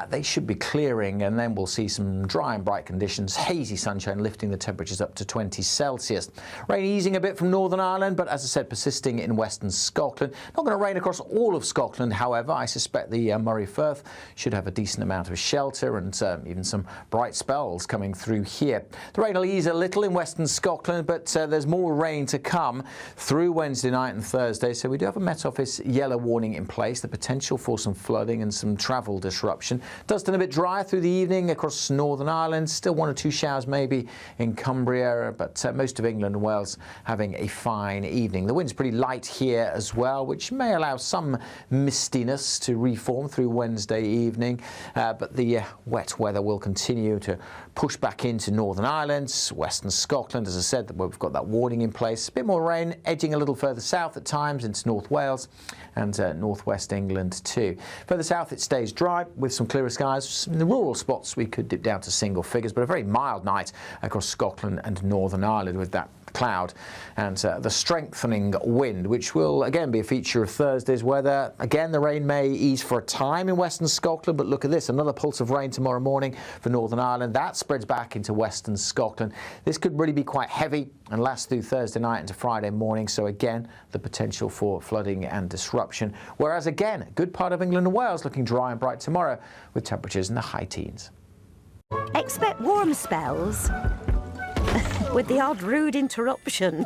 they should be clearing, and then we'll see some dry and bright conditions. Hazy sunshine lifting the temperatures up to 20 Celsius. Rain easing a bit from Northern Ireland, but as I said, persisting in western Scotland. Not going to rain across all of Scotland, however. I suspect the Moray Firth should have a decent amount of shelter and even some bright spells coming through here. The rain will ease a little in western Scotland, but there's more rain to come through Wednesday night and Thursday. So we do have a Met Office yellow warning in place, the potential for some flooding and some travel disruption. Does turn a bit drier through the evening across Northern Ireland. Still 1 or 2 2 showers maybe in Cumbria, but most of England and Wales having a fine evening. The wind's pretty light here as well, which may allow some mistiness to reform through Wednesday evening, but the wet weather will continue to push back into Northern Ireland, Western Scotland, as I said, we've got that warning in place. A bit more rain edging a little further south at times into North Wales and northwest England too. Further south it stays dry with some clearer skies. In the rural spots we could dip down to single figures, but a very mild night across Scotland and Northern Ireland with that cloud and the strengthening wind, which will again be a feature of Thursday's weather. Again, the rain may ease for a time in Western Scotland, but look at this, another pulse of rain tomorrow morning for Northern Ireland. That spreads back into Western Scotland. This could really be quite heavy and last through Thursday night into Friday morning, so again the potential for flooding and disruption, whereas again a good part of England and Wales looking dry and bright tomorrow with temperatures in the high teens. Expect warm spells with the odd rude interruption.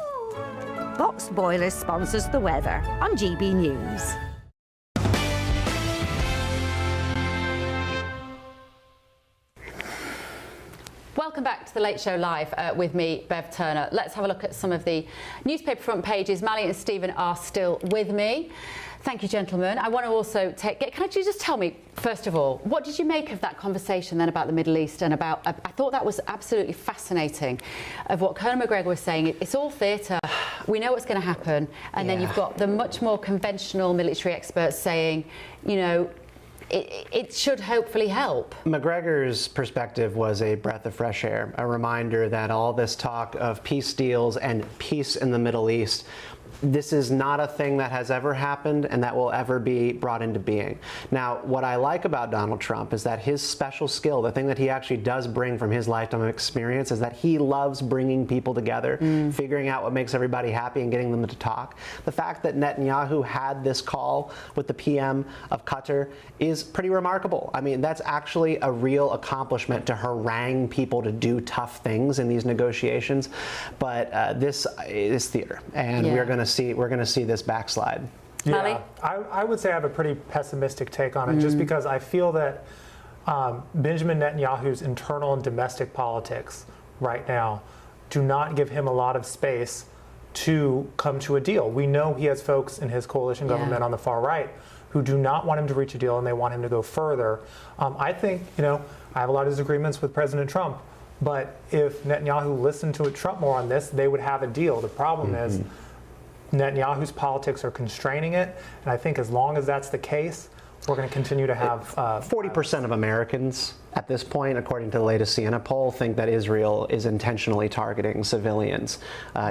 Box Boiler sponsors the weather on GB News. Welcome back to the Late Show Live with me, Bev Turner. Let's have a look at some of the newspaper front pages. Mally and Stephen are still with me. Thank you, gentlemen. I want to also can you just tell me, first of all, what did you make of that conversation then about the Middle East and about, I thought that was absolutely fascinating, of what Colonel McGregor was saying. It's all theatre. We know what's going to happen. And then you've got the much more conventional military experts saying, you know, it should hopefully help. McGregor's perspective was a breath of fresh air, a reminder that all this talk of peace deals and peace in the Middle East, this is not a thing that has ever happened and that will ever be brought into being. Now, what I like about Donald Trump is that his special skill, the thing that he actually does bring from his lifetime of experience, is that he loves bringing people together, figuring out what makes everybody happy and getting them to talk. The fact that Netanyahu had this call with the PM of Qatar is pretty remarkable. I mean, that's actually a real accomplishment to harangue people to do tough things in these negotiations. But this is theater, and we're going to see this backslide. Yeah, I would say I have a pretty pessimistic take on it, just because I feel that Benjamin Netanyahu's internal and domestic politics right now do not give him a lot of space to come to a deal. We know he has folks in his coalition government on the far right who do not want him to reach a deal and they want him to go further. I think, you know, I have a lot of disagreements with President Trump, but if Netanyahu listened to Trump more on this, they would have a deal. The problem is Netanyahu's politics are constraining it, and I think as long as that's the case, we're going to continue to have 40% of Americans at this point, according to the latest Siena poll, think that Israel is intentionally targeting civilians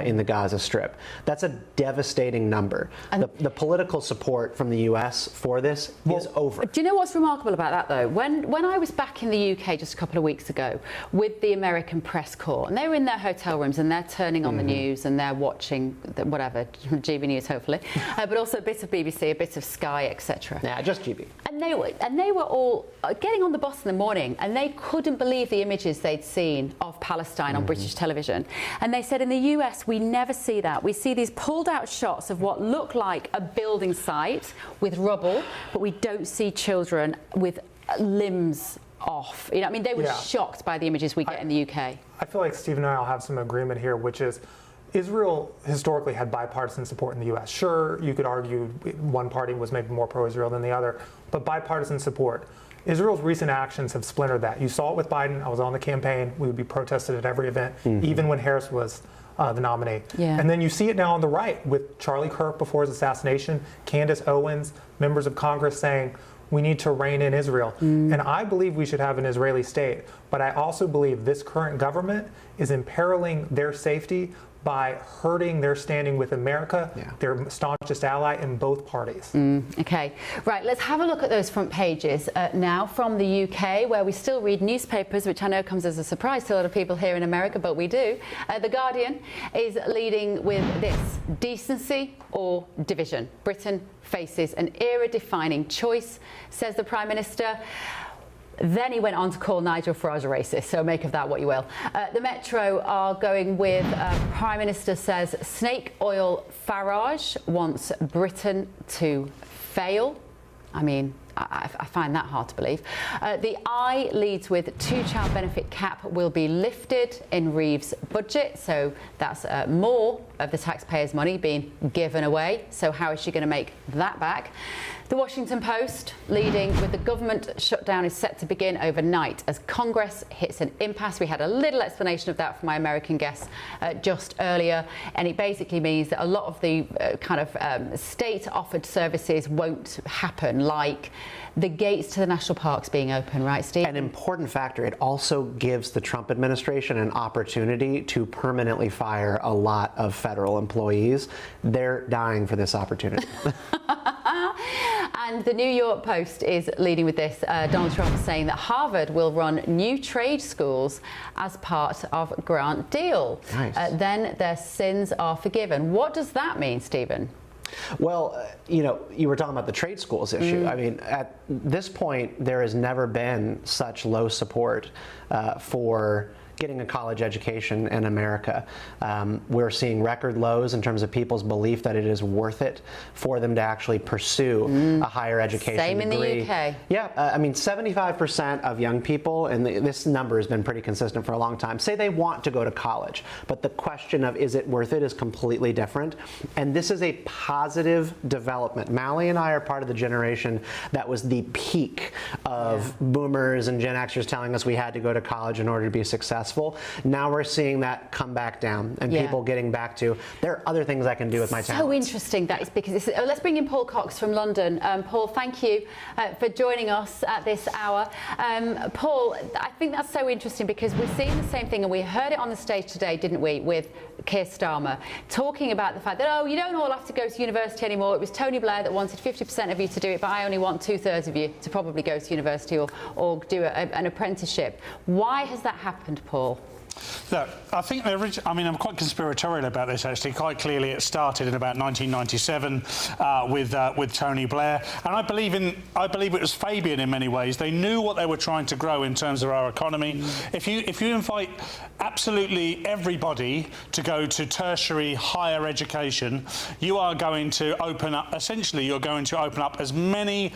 in the Gaza Strip. That's a devastating number. The political support from the US for this is over. Do you know what's remarkable about that, though? When I was back in the UK just a couple of weeks ago with the American press corps, and they were in their hotel rooms and they're turning on the news and they're watching whatever, GB News hopefully, but also a bit of BBC, a bit of Sky, etc. Yeah, just GB. And they were all getting on the bus in the morning, and they couldn't believe the images they'd seen of Palestine on British television. And they said in the US, we never see that. We see these pulled out shots of what look like a building site with rubble, but we don't see children with limbs off. You know, I mean, they were shocked by the images we get in the UK. I feel like Steve and I will have some agreement here, which is Israel historically had bipartisan support in the U.S. Sure, you could argue one party was maybe more pro-Israel than the other, but bipartisan support. Israel's recent actions have splintered that. You saw it with Biden. I was on the campaign. We would be protested at every event, even when Harris was the nominee. And then you see it now on the right with Charlie Kirk before his assassination, Candace Owens, members of Congress saying, we need to rein in Israel. And I believe we should have an Israeli state, but I also believe this current government is imperiling their safety by hurting their standing with America, their staunchest ally in both parties. Okay, right, let's have a look at those front pages now from the UK, where we still read newspapers, which I know comes as a surprise to a lot of people here in America, but we do. The Guardian is leading with this: decency or division. Britain faces an era-defining choice, says the Prime Minister. Then he went on to call Nigel Farage a racist, so make of that what you will. The Metro are going with Prime Minister says snake oil Farage wants Britain to fail. I mean, I find that hard to believe. The I leads with two-child benefit cap will be lifted in Reeves' budget, so that's more of the taxpayers' money being given away. So how is she going to make that back? The Washington Post leading with the government shutdown is set to begin overnight as Congress hits an impasse. We had a little explanation of that from my American guests just earlier, and it basically means that a lot of the state-offered services won't happen, like the gates to the national parks being open, right, Steve? An important factor, it also gives the Trump administration an opportunity to permanently fire a lot of federal employees. They're dying for this opportunity. And the New York Post is leading with this. Donald Trump saying that Harvard will run new trade schools as part of grant deal. Nice. Then their sins are forgiven. What does that mean, Stephen? Well, you were talking about the trade schools issue. I mean, at this point, there has never been such low support for getting a college education in America. We're seeing record lows in terms of people's belief that it is worth it for them to actually pursue a higher education Same degree. in the UK. Yeah, I mean, 75% of young people, and this number has been pretty consistent for a long time, say they want to go to college. But the question of is it worth it is completely different. And this is a positive development. Mally and I are part of the generation that was the peak of boomers and Gen Xers telling us we had to go to college in order to be successful. Now we're seeing that come back down and people getting back to, there are other things I can do with my talents. So interesting that is, because let's bring in Paul Cox from London. Paul, thank you for joining us at this hour. Paul, I think that's so interesting because we're seeing the same thing, and we heard it on the stage today, didn't we, with Keir Starmer, talking about the fact that, oh, you don't all have to go to university anymore. It was Tony Blair that wanted 50% of you to do it, but I only want 2/3 of you to probably go to university or do an apprenticeship. Why has that happened, Paul? Look, I think I'm quite conspiratorial about this, actually. Quite clearly it started in about 1997 with Tony Blair, and I believe it was Fabian in many ways. They knew what they were trying to grow in terms of our economy. If you invite absolutely everybody to go to tertiary higher education, you are going to open up, essentially you're going to open up as many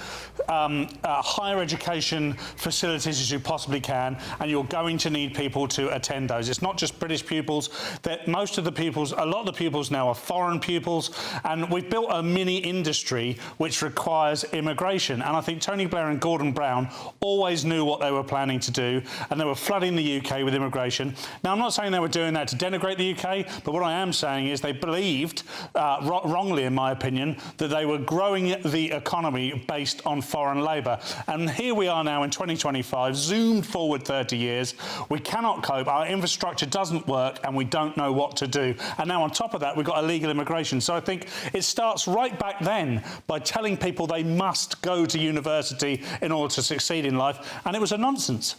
higher education facilities as you possibly can, and you're going to need people to attend those. It's not just British pupils. That most of the pupils, a lot of the pupils now are foreign pupils, and we've built a mini industry which requires immigration. And I think Tony Blair and Gordon Brown always knew what they were planning to do, and they were flooding the UK with immigration. Now, I'm not saying they were doing that to denigrate the UK, but what I am saying is they believed, wrongly in my opinion, that they were growing the economy based on foreign labour. And here we are now in 2025, zoomed forward 30 years. We cannot cope. Our infrastructure doesn't work, and we don't know what to do. And now on top of that, we've got illegal immigration. So I think it starts right back then by telling people they must go to university in order to succeed in life, and it was a nonsense.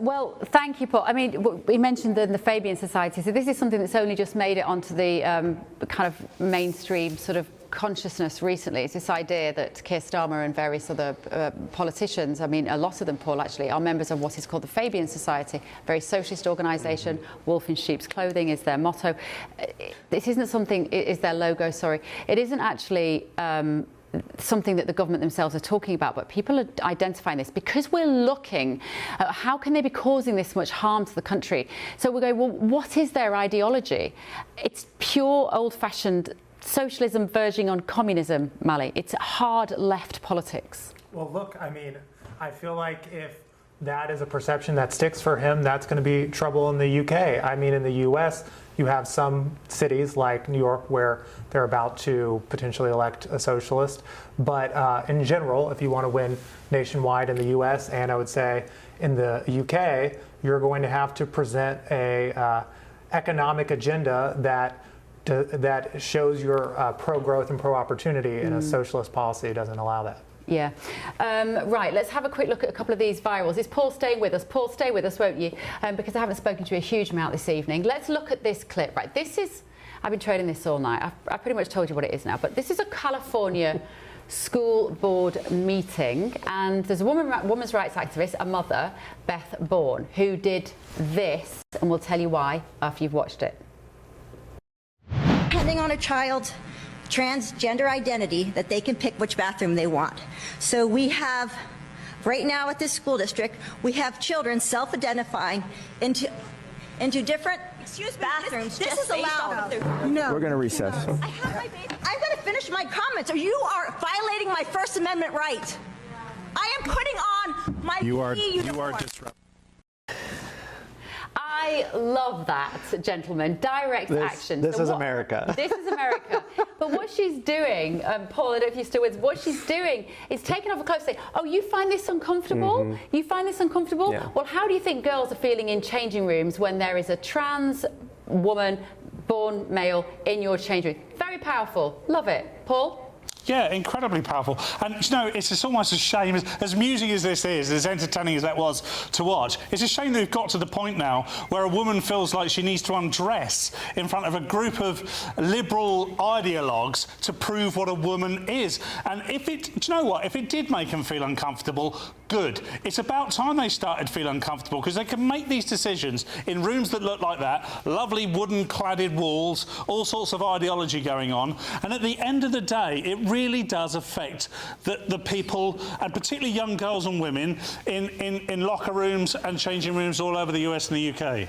Well, thank you, Paul. I mean, we mentioned the Fabian Society, so this is something that's only just made it onto the kind of mainstream sort of consciousness recently. It's this idea that Keir Starmer and various other politicians, I mean, a lot of them, Paul, actually, are members of what is called the Fabian Society, a very socialist organisation. Wolf in sheep's clothing is their motto. This isn't something, is their logo, sorry. It isn't actually something that the government themselves are talking about, but people are identifying this because we're looking at how can they be causing this much harm to the country. So we're going, well, what is their ideology? It's pure old-fashioned socialism verging on communism, Mally. It's hard left politics. Well, look, I mean, I feel like if that is a perception that sticks for him, that's going to be trouble in the UK. I mean, in the US, you have some cities like New York where they're about to potentially elect a socialist. But in general, if you want to win nationwide in the US, and I would say in the UK, you're going to have to present a economic agenda that shows you're pro-growth and pro-opportunity, and a socialist policy doesn't allow that. Yeah. Right, let's have a quick look at a couple of these virals. Is Paul staying with us? Paul, stay with us, won't you? Because I haven't spoken to you a huge amount this evening. Let's look at this clip. Right, this is, I've been trading this all night. I've pretty much told you what it is now, but this is a California school board meeting, and there's a women's rights activist, a mother, Beth Bourne, who did this, and we'll tell you why after you've watched it. Depending on a child transgender identity that they can pick which bathroom they want. So we have, right now at this school district, we have children self-identifying into different bathrooms. This is allowed. No. We're going to recess. I have my baby. I'm going to finish my comments, or you are violating my First Amendment right. I am putting on my uniform. disrupting. I love that, gentlemen. Direct action. This is America. This is America. But what she's doing, Paul, I don't know if you're still with us, what she's doing is taking off her clothes saying, oh, you find this uncomfortable? You find this uncomfortable? Yeah. Well, how do you think girls are feeling in changing rooms when there is a trans woman, born male, in your changing room? Very powerful. Love it. Paul? Yeah, incredibly powerful. And, you know, it's almost a shame, as amusing as this is, as entertaining as that was to watch, it's a shame that we've got to the point now where a woman feels like she needs to undress in front of a group of liberal ideologues to prove what a woman is. And if it, do you know what, if it did make them feel uncomfortable, good. It's about time they started feeling uncomfortable, because they can make these decisions in rooms that look like that, lovely wooden cladded walls, all sorts of ideology going on, and at the end of the day, it really does affect the people, and particularly young girls and women, in locker rooms and changing rooms all over the US and the UK.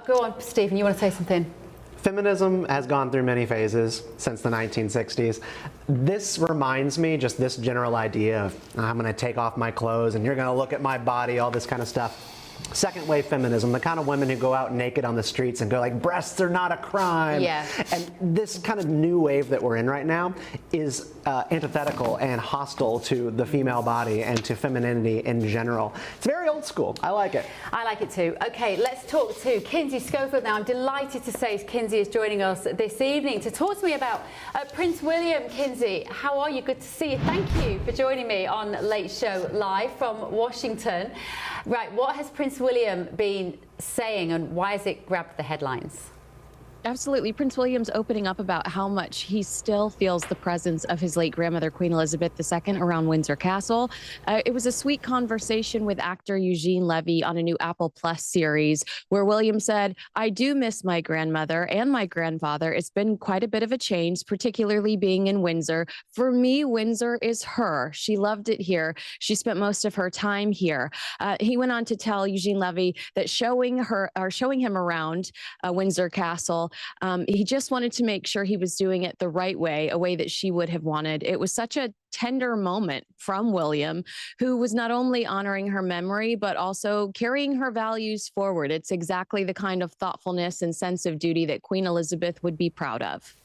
Go on, Stephen, you want to say something? Feminism has gone through many phases since the 1960s. This reminds me, just this general idea of I'm going to take off my clothes and you're going to look at my body, all this kind of stuff. Second wave feminism, the kind of women who go out naked on the streets and go like, breasts are not a crime. Yeah. And this kind of new wave that we're in right now is antithetical and hostile to the female body and to femininity in general. It's very old school. I like it. I like it too. Okay, let's talk to Kinsey Schofield now. I'm delighted to say Kinsey is joining us this evening to talk to me about Prince William. Kinsey, how are you? Good to see you. Thank you for joining me on Late Show Live from Washington. Right, what has Prince William been saying and why has it grabbed the headlines? Absolutely. Prince William's opening up about how much he still feels the presence of his late grandmother, Queen Elizabeth II, around Windsor Castle. It was a sweet conversation with actor Eugene Levy on a new Apple Plus series where William said, I do miss my grandmother and my grandfather. It's been quite a bit of a change, particularly being in Windsor. For me, Windsor is her. She loved it here. She spent most of her time here. He went on to tell Eugene Levy that showing him around Windsor Castle, he just wanted to make sure he was doing it the right way, a way that she would have wanted. It was such a tender moment from William, who was not only honoring her memory, but also carrying her values forward. It's exactly the kind of thoughtfulness and sense of duty that Queen Elizabeth would be proud of.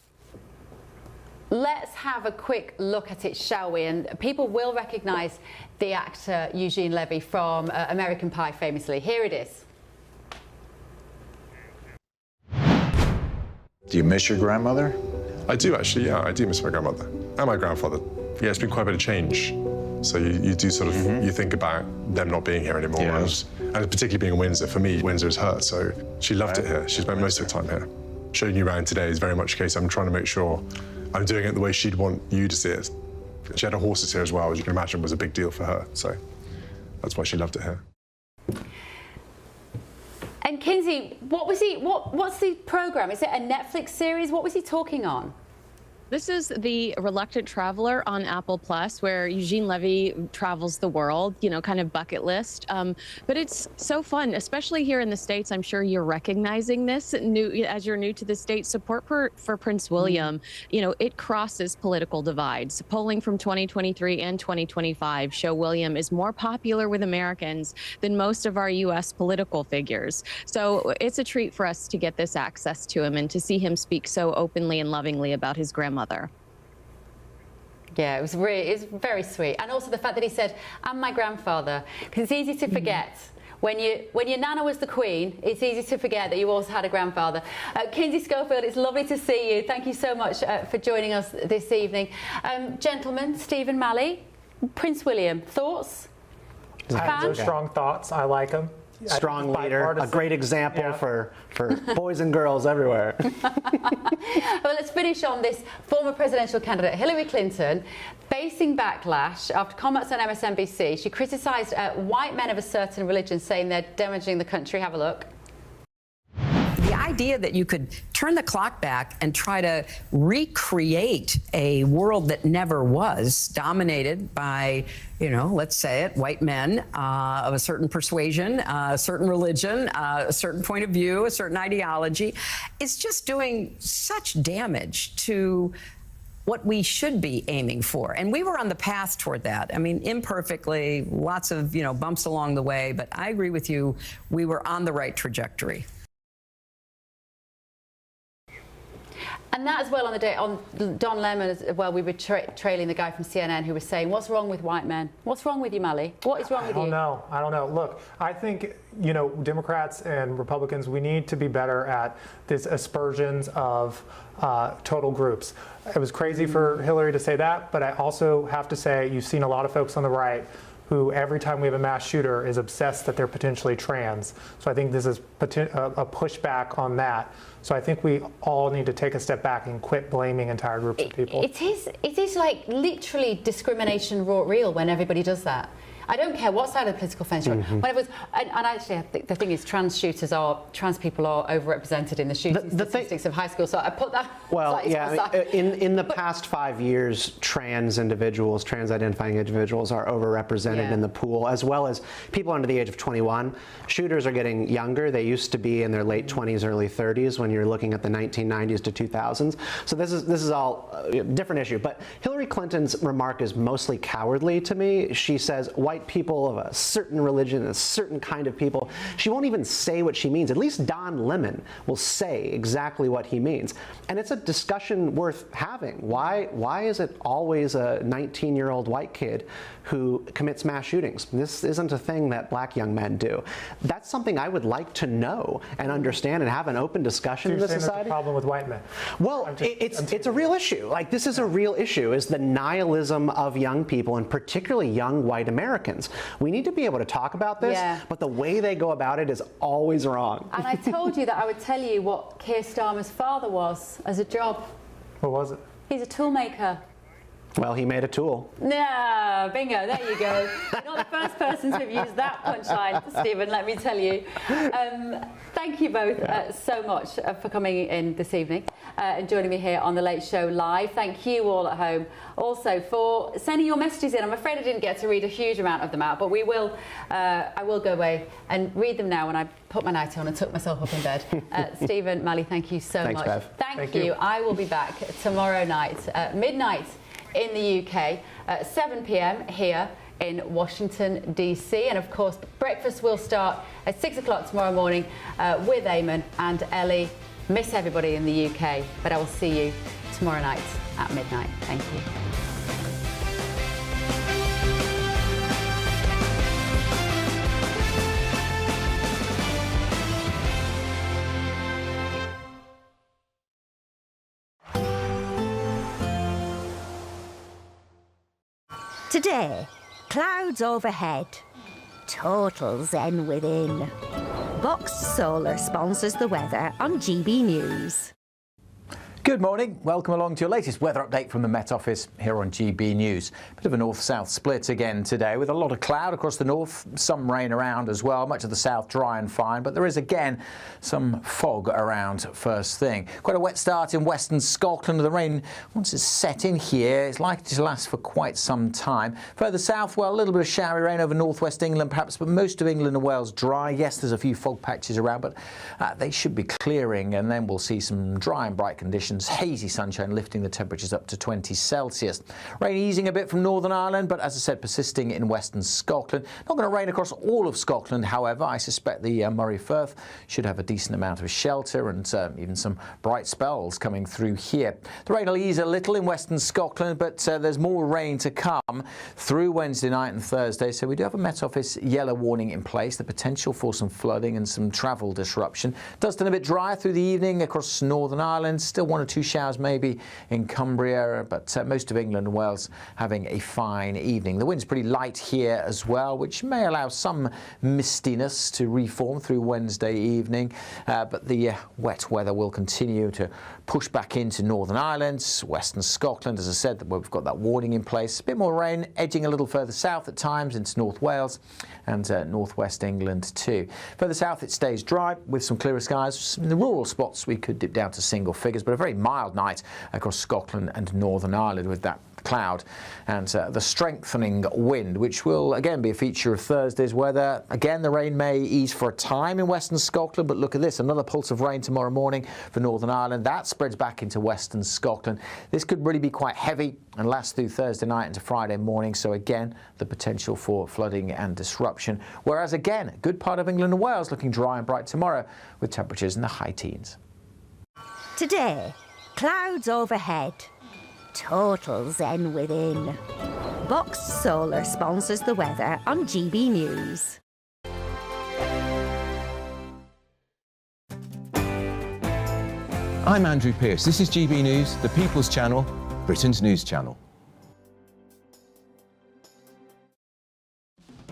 Let's have a quick look at it, shall we? And people will recognise the actor Eugene Levy from American Pie famously. Here it is. Do you miss your grandmother? I do, actually, yeah. I do miss my grandmother and my grandfather. Yeah, it's been quite a bit of change. So you do sort of, you think about them not being here anymore. Yes. And particularly being in Windsor. For me, Windsor is her, so she loved it here. She spent most of her time here. Showing you around today is very much a case I'm trying to make sure I'm doing it the way she'd want you to see it. She had her horses here as well, as you can imagine, was a big deal for her. So that's why she loved it here. And Kinsey, what's the programme? Is it a Netflix series? What was he talking on? This is The Reluctant Traveler on Apple Plus, where Eugene Levy travels the world, you know, kind of bucket list. But it's so fun, especially here in the States. I'm sure you're recognizing this as you're new to the state. Support for Prince William, you know, it crosses political divides. Polling from 2023 and 2025 show William is more popular with Americans than most of our U.S. political figures. So it's a treat for us to get this access to him and to see him speak so openly and lovingly about his grandmother. Yeah, it's very sweet. And also the fact that he said, and my grandfather, because it's easy to forget. When your nana was the queen, it's easy to forget that you also had a grandfather. Kinsey Schofield, it's lovely to see you. Thank you so much for joining us this evening. Gentlemen, Stephen Malley, Prince William, thoughts? Strong thoughts. I like him. Strong leader, a great example for boys and girls everywhere. Well, let's finish on this. Former presidential candidate Hillary Clinton facing backlash after comments on MSNBC. She criticised white men of a certain religion, saying they're damaging the country. Have a look. The idea that you could turn the clock back and try to recreate a world that never was, dominated by, you know, let's say it, white men of a certain persuasion, a certain religion, a certain point of view, a certain ideology, is just doing such damage to what we should be aiming for. And we were on the path toward that. I mean, imperfectly, lots of, you know, bumps along the way, but I agree with you, we were on the right trajectory. And that as well on the day, on Don Lemon as well, we were trailing the guy from CNN who was saying, what's wrong with white men? What's wrong with you, Mali? What is wrong with you? I don't know. Look, I think, you know, Democrats and Republicans, we need to be better at these aspersions of total groups. It was crazy for Hillary to say that, but I also have to say you've seen a lot of folks on the right who every time we have a mass shooter is obsessed that they're potentially trans. So I think this is a pushback on that. So I think we all need to take a step back and quit blaming entire groups of people. It is like literally discrimination wrought real when everybody does that. I don't care what side of the political fence you're on. When it was, and actually, I think the thing is, trans people are overrepresented in the shooting statistics of high school. So I put that. Well, yeah, in the past 5 years, trans identifying individuals are overrepresented in the pool, as well as people under the age of 21. Shooters are getting younger. They used to be in their late 20s, early 30s when you're looking at the 1990s to 2000s. So this is all a different issue. But Hillary Clinton's remark is mostly cowardly to me. She says white people of a certain religion, a certain kind of people. She won't even say what she means. At least Don Lemon will say exactly what he means. And it's a discussion worth having. Why is it always a 19-year-old white kid who commits mass shootings? This isn't a thing that black young men do. That's something I would like to know and understand and have an open discussion in the society. There's a problem with white men. Well, it's a real issue. Like, this is a real issue, is the nihilism of young people, and particularly young white Americans. We need to be able to talk about this, but the way they go about it is always wrong. And I told you that I would tell you what Keir Starmer's father was as a job. What was it? He's a toolmaker. Well, he made a tool. No, bingo, there you go. You're not the first person to have used that punchline, Stephen, let me tell you. Thank you both so much for coming in this evening and joining me here on The Late Show Live. Thank you all at home also for sending your messages in. I'm afraid I didn't get to read a huge amount of them out, but we will. I will go away and read them now when I put my night on and took myself up in bed. Stephen, Mali, thank you so much. Bev. Thank you. I will be back tomorrow night at midnight in the UK, 7 p.m. here in Washington, D.C. And of course, breakfast will start at 6 o'clock tomorrow morning with Imane and Ellie. Miss everybody in the UK, but I will see you tomorrow night at midnight. Thank you. Today, clouds overhead, total zen within. Boxed Solar sponsors the weather on GB News. Good morning. Welcome along to your latest weather update from the Met Office here on GB News. Bit of a north-south split again today with a lot of cloud across the north, some rain around as well. Much of the south dry and fine, but there is again some fog around first thing. Quite a wet start in western Scotland. The rain, once it's set in here, it's likely to last for quite some time. Further south, well, a little bit of showery rain over northwest England perhaps, but most of England and Wales dry. Yes, there's a few fog patches around, but they should be clearing, and then we'll see some dry and bright conditions. Hazy sunshine lifting the temperatures up to 20 Celsius. Rain easing a bit from Northern Ireland, but as I said, persisting in western Scotland. Not going to rain across all of Scotland, however. I suspect the Moray Firth should have a decent amount of shelter and even some bright spells coming through here. The rain will ease a little in western Scotland, but there's more rain to come through Wednesday night and Thursday. So we do have a Met Office yellow warning in place, the potential for some flooding and some travel disruption. Does turn a bit drier through the evening across Northern Ireland. Still one or two showers maybe in Cumbria, but most of England and Wales having a fine evening. The wind's pretty light here as well, which may allow some mistiness to reform through Wednesday evening, but the wet weather will continue to push back into Northern Ireland, Western Scotland, as I said, where we've got that warning in place. A bit more rain edging a little further south at times into North Wales and northwest England too. Further south it stays dry with some clearer skies. In the rural spots we could dip down to single figures, but a very mild night across Scotland and Northern Ireland with that cloud and the strengthening wind, which will again be a feature of Thursday's weather. Again, the rain may ease for a time in Western Scotland, but look at this, another pulse of rain tomorrow morning for Northern Ireland. That spreads back into Western Scotland. This could really be quite heavy and last through Thursday night into Friday morning, so again the potential for flooding and disruption, whereas again a good part of England and Wales looking dry and bright tomorrow with temperatures in the high teens. Today, clouds overhead. Total zen within. Boxed Solar sponsors the weather on GB News. I'm Andrew Pearce. This is GB News, the People's Channel, Britain's news channel.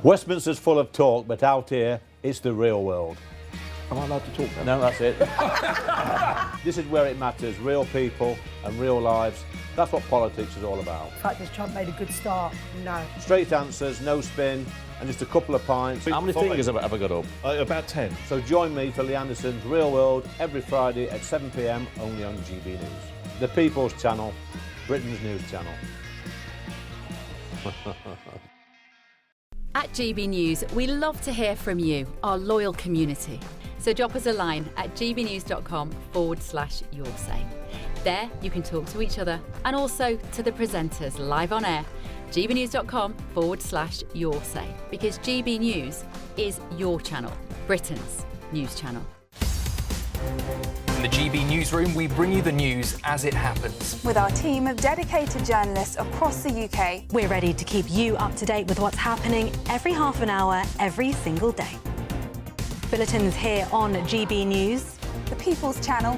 Westminster's full of talk, but out here, it's the real world. Am I allowed to talk then? No, that's it. This is where it matters, real people and real lives. That's what politics is all about. In fact, has Trump made a good start? No. Straight answers, no spin, and just a couple of pints. How many fingers have I got up? About 10. So join me for Lee Anderson's Real World every Friday at 7 p.m. only on GB News. The People's Channel, Britain's news channel. At GB News, we love to hear from you, our loyal community. So drop us a line at gbnews.com/yoursay. There you can talk to each other and also to the presenters live on air. gbnews.com/yoursay, because GB News is your channel, Britain's news channel. In the GB Newsroom, we bring you the news as it happens. With our team of dedicated journalists across the UK, we're ready to keep you up to date with what's happening every half an hour, every single day. Bulletins here on GB News, the People's Channel,